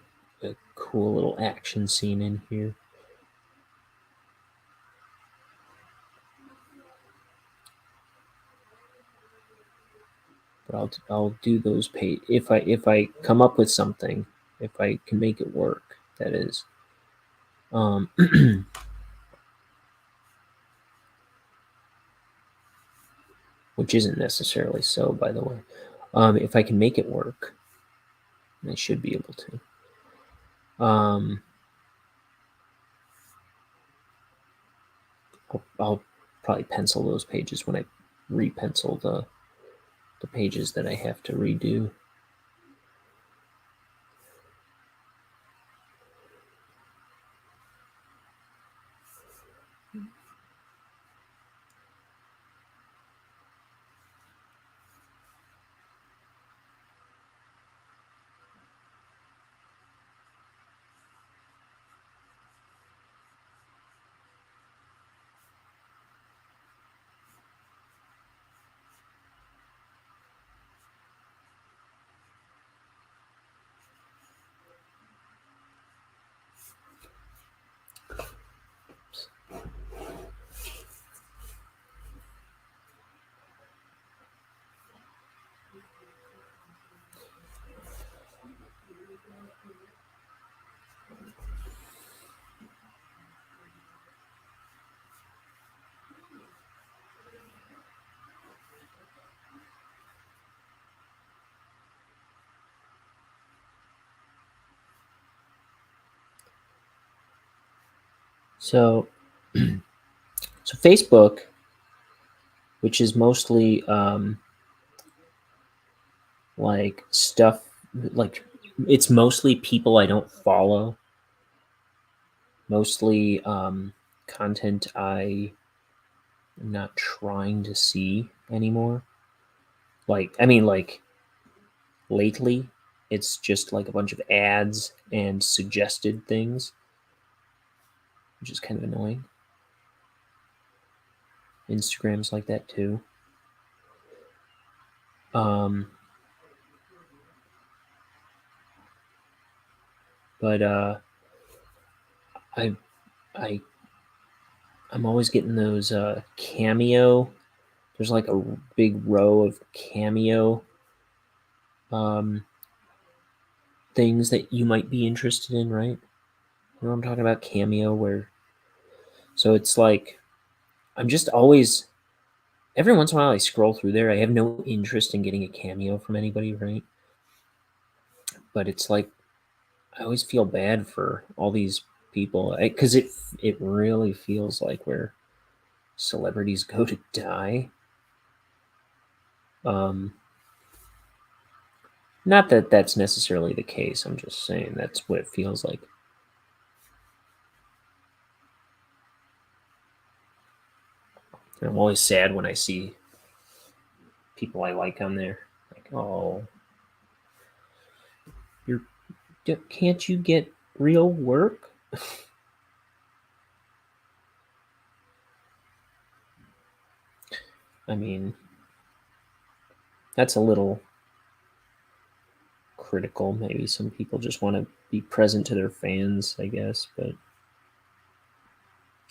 cool little action scene in here. But I'll do those if I come up with something, if I can make it work, that is. Which isn't necessarily so, by the way. If I can make it work, I should be able to. I'll probably pencil those pages when I repencil the pages that I have to redo. So Facebook, which is mostly like stuff, like it's mostly people I don't follow, mostly content I'm not trying to see anymore. like lately, it's just like a bunch of ads and suggested things, which is kind of annoying. Instagram's like that too. But I I I'm always getting those Cameo. There's like a big row of Cameo things that you might be interested in, right? You know what I'm talking about? Cameo, where so it's like I'm just always every once in a while I scroll through there. I have no interest in getting a Cameo from anybody, right? But it's like I always feel bad for all these people because it really feels like where celebrities go to die. Not that that's necessarily the case. I'm just saying that's what it feels like. And I'm always sad when I see people I like on there. Like, oh, can't you get real work? I mean, that's a little critical. Maybe some people just want to be present to their fans, I guess, but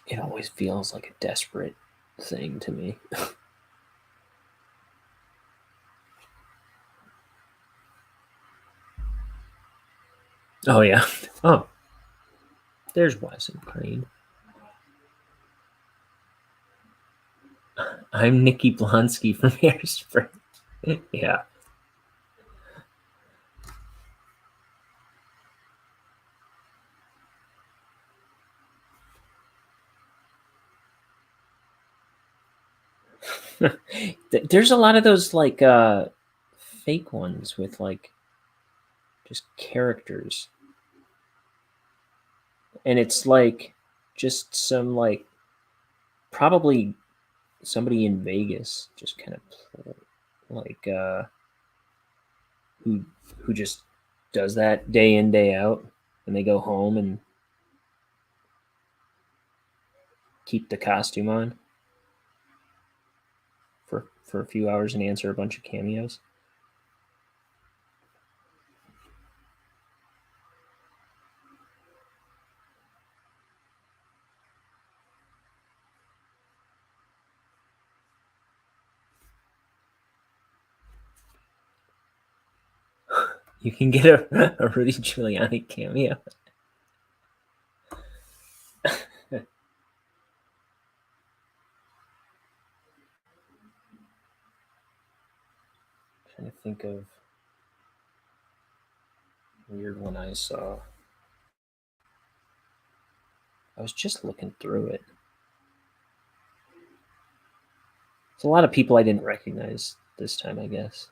it always feels like a desperate thing to me. Oh, yeah. Oh, there's Wes and Crane. I'm Nikki Blonsky from Harrisburg. Yeah. There's a lot of those like fake ones with like just characters, and it's like just some like probably somebody in Vegas just kind of like who just does that day in day out, and they go home and keep the costume on for a few hours and answer a bunch of cameos. You can get a Rudy Giuliani cameo. Trying to think of a weird one I saw. I was just looking through it. There's a lot of people I didn't recognize this time, I guess.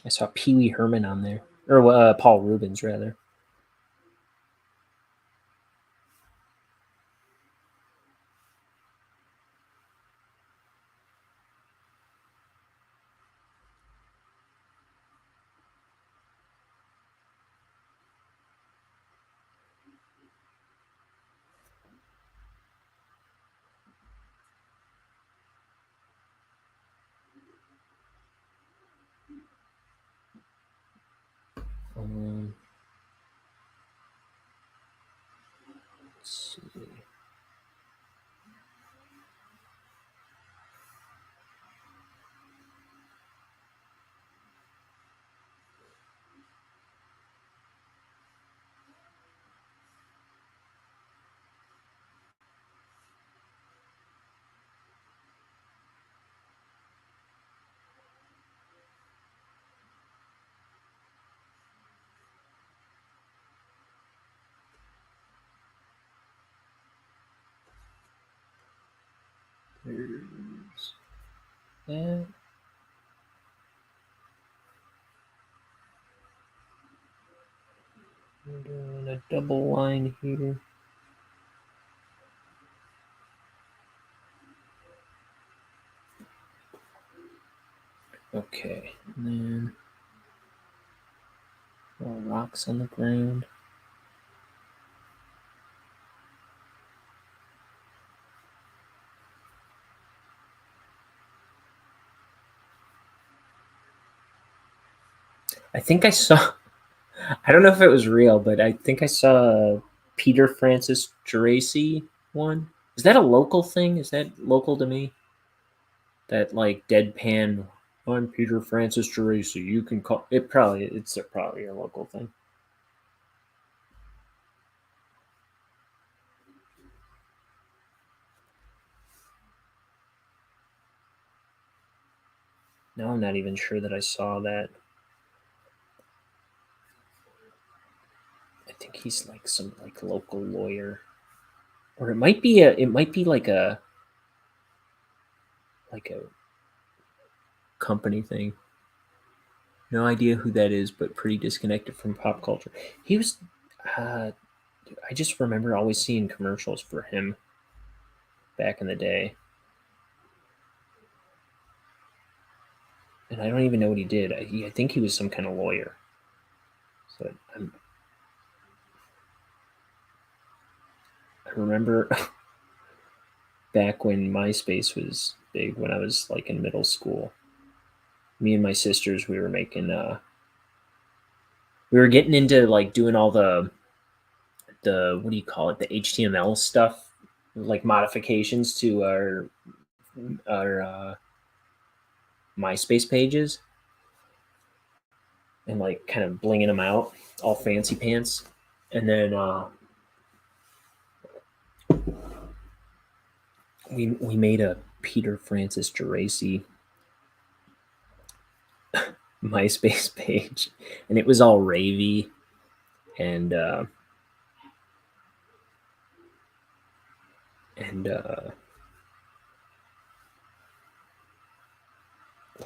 I saw Pee Wee Herman on there, or Paul Rubens rather. Let's see. There's that. We're doing a double line here. Okay, and then more rocks on the ground. I think I saw, I don't know if it was real, but I think I saw a Peter Francis Geraci one. Is that a local thing? Is that local to me? That like deadpan, I'm Peter Francis Geraci. You can call it probably, it's probably a local thing. Now I'm not even sure that I saw that. I think he's like some like local lawyer. Or it might be like a company thing. No idea who that is, but pretty disconnected from pop culture. He was I just remember always seeing commercials for him back in the day. And I don't even know what he did. I think he was some kind of lawyer. So I remember back when MySpace was big, when I was like in middle school. Me and my sisters, we were making we were getting into like doing all the what do you call it, the HTML stuff, like modifications to our MySpace pages, and like kind of blinging them out, all fancy pants, and then we made a Peter Francis Geraci MySpace page, and it was all ravey and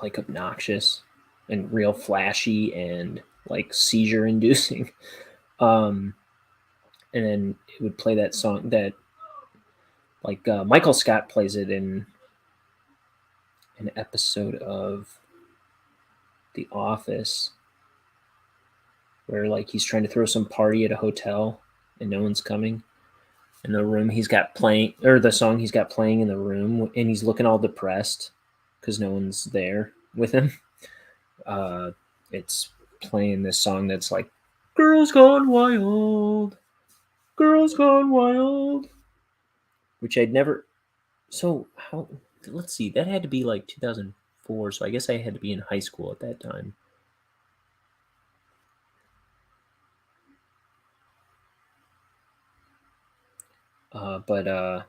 like obnoxious and real flashy and like seizure inducing. And then it would play that song that like Michael Scott plays it in an episode of The Office where like he's trying to throw some party at a hotel and no one's coming. And the room he's got playing, or the song he's got playing in the room, and he's looking all depressed because no one's there with him. It's playing this song that's like "Girls Gone Wild, Girls Gone Wild," which I'd never. So how? Let's see. That had to be like 2004. So I guess I had to be in high school at that time. But I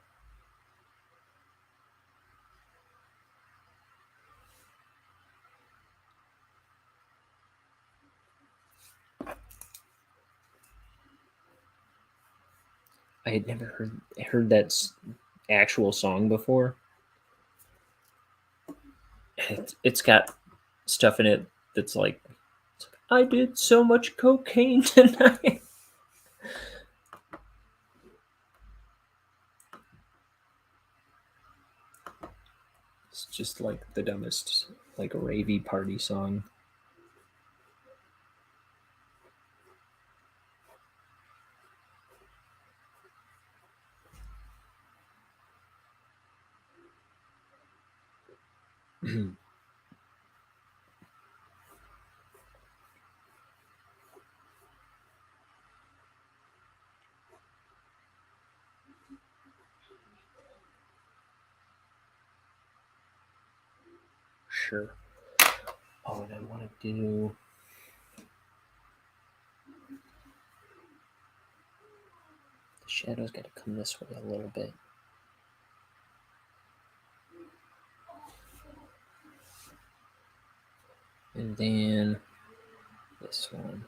had never heard that actual song before. It's got stuff in it that's like, I did so much cocaine tonight. It's just like the dumbest, like a ravey party song. Sure. Oh, and I want to do. The shadow's got to come this way a little bit. And then this one.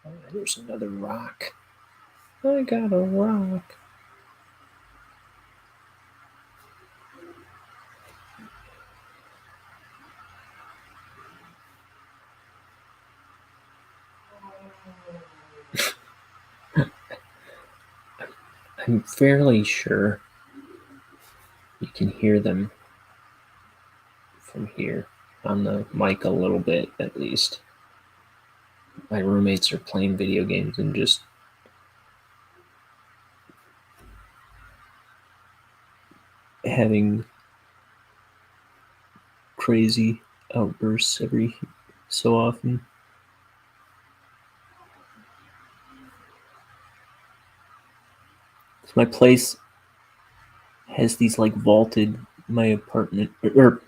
Oh, there's another rock. I got a rock. I'm fairly sure you can hear them from here on the mic a little bit, at least. My roommates are playing video games and just having crazy outbursts every so often. My place has these like vaulted, my apartment or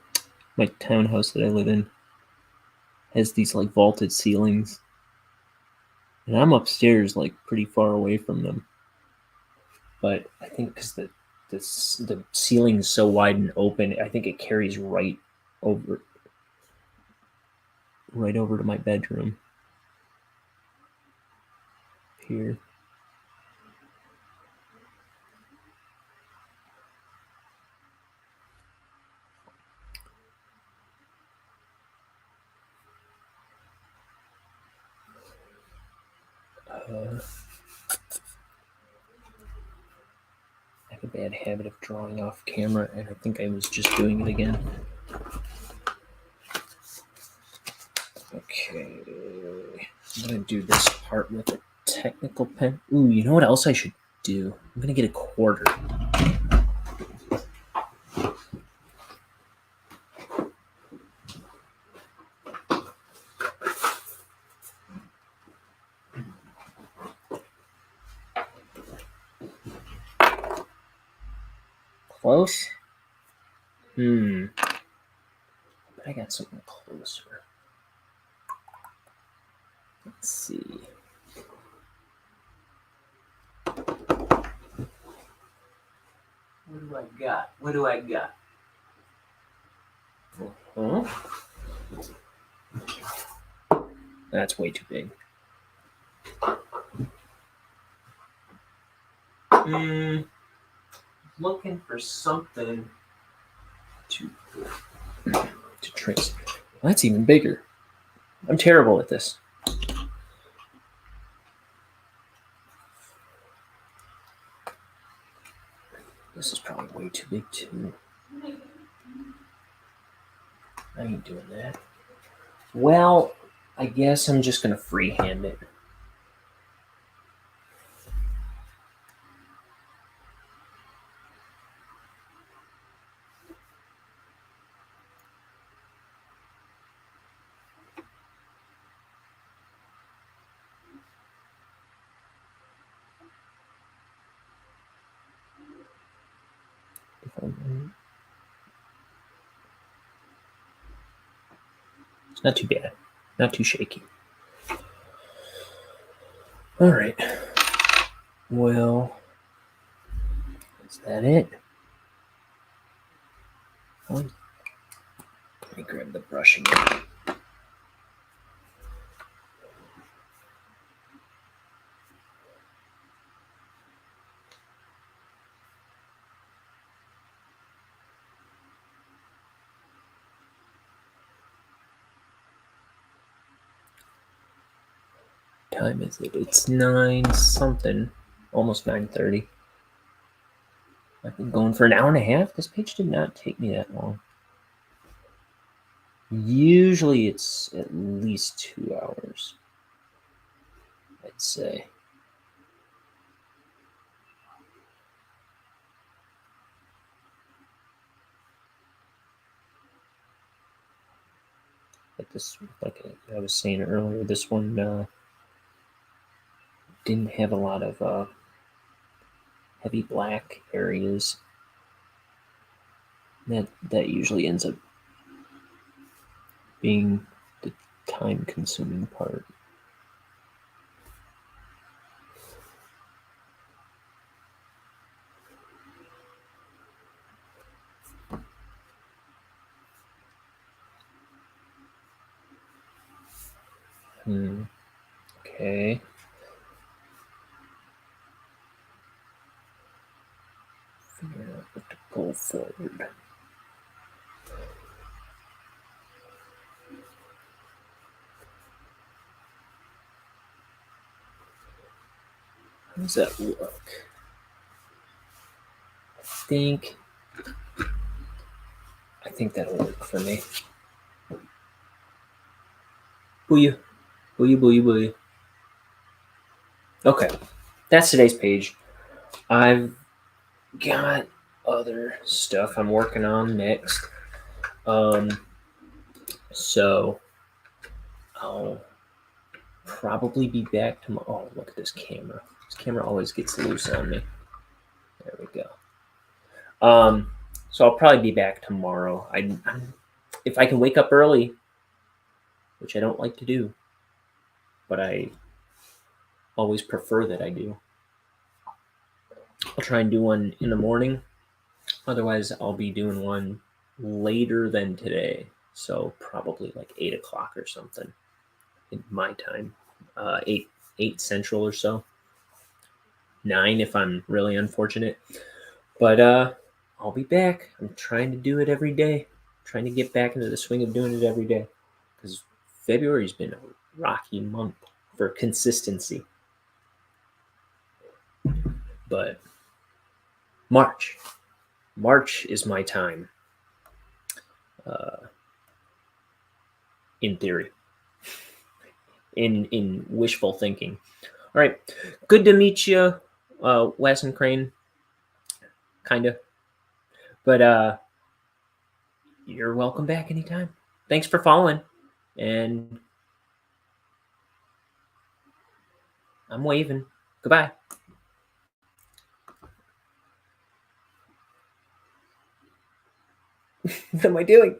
my townhouse that I live in has these like vaulted ceilings, and I'm upstairs like pretty far away from them. But I think because the ceiling is so wide and open, I think it carries right over to my bedroom here. I have a bad habit of drawing off camera, and I think I was just doing it again. Okay, I'm gonna do this part with a technical pen. Ooh, you know what else I should do? I'm gonna get a quarter. Close? But I got something closer. Let's see. What do I got? That's way too big. Looking for something to trace. Well, that's even bigger. I'm terrible at this. This is probably way too big too. I ain't doing that. Well, I guess I'm just gonna freehand it. It's not too bad. Not too shaky. All right. Well, is that it? Let me grab the brush again. Time is it? It's 9 something, almost 9:30. I've been going for an hour and a half. This page did not take me that long. Usually it's at least 2 hours, I'd say. this, like I was saying earlier, this one didn't have a lot of heavy black areas. That usually ends up being the time-consuming part. Okay. Figure out what to pull forward. How does that look? I think that'll work for me. Booyah. Booyah, booyah, booyah. Okay, that's today's page. I've got other stuff I'm working on next. So I'll probably be back tomorrow. Oh, look at this camera. This camera always gets loose on me. There we go. So I'll probably be back tomorrow. If I can wake up early, which I don't like to do, but I always prefer that I do. I'll try and do one in the morning. Otherwise, I'll be doing one later than today. So probably like 8 o'clock or something in my time. 8 Central or so. 9 if I'm really unfortunate. But I'll be back. I'm trying to do it every day. I'm trying to get back into the swing of doing it every day. Because February's been a rocky month for consistency. But March is my time. In theory. In wishful thinking. All right. Good to meet you, Wes and Crane. Kinda. But you're welcome back anytime. Thanks for following. And I'm waving. Goodbye. What am I doing?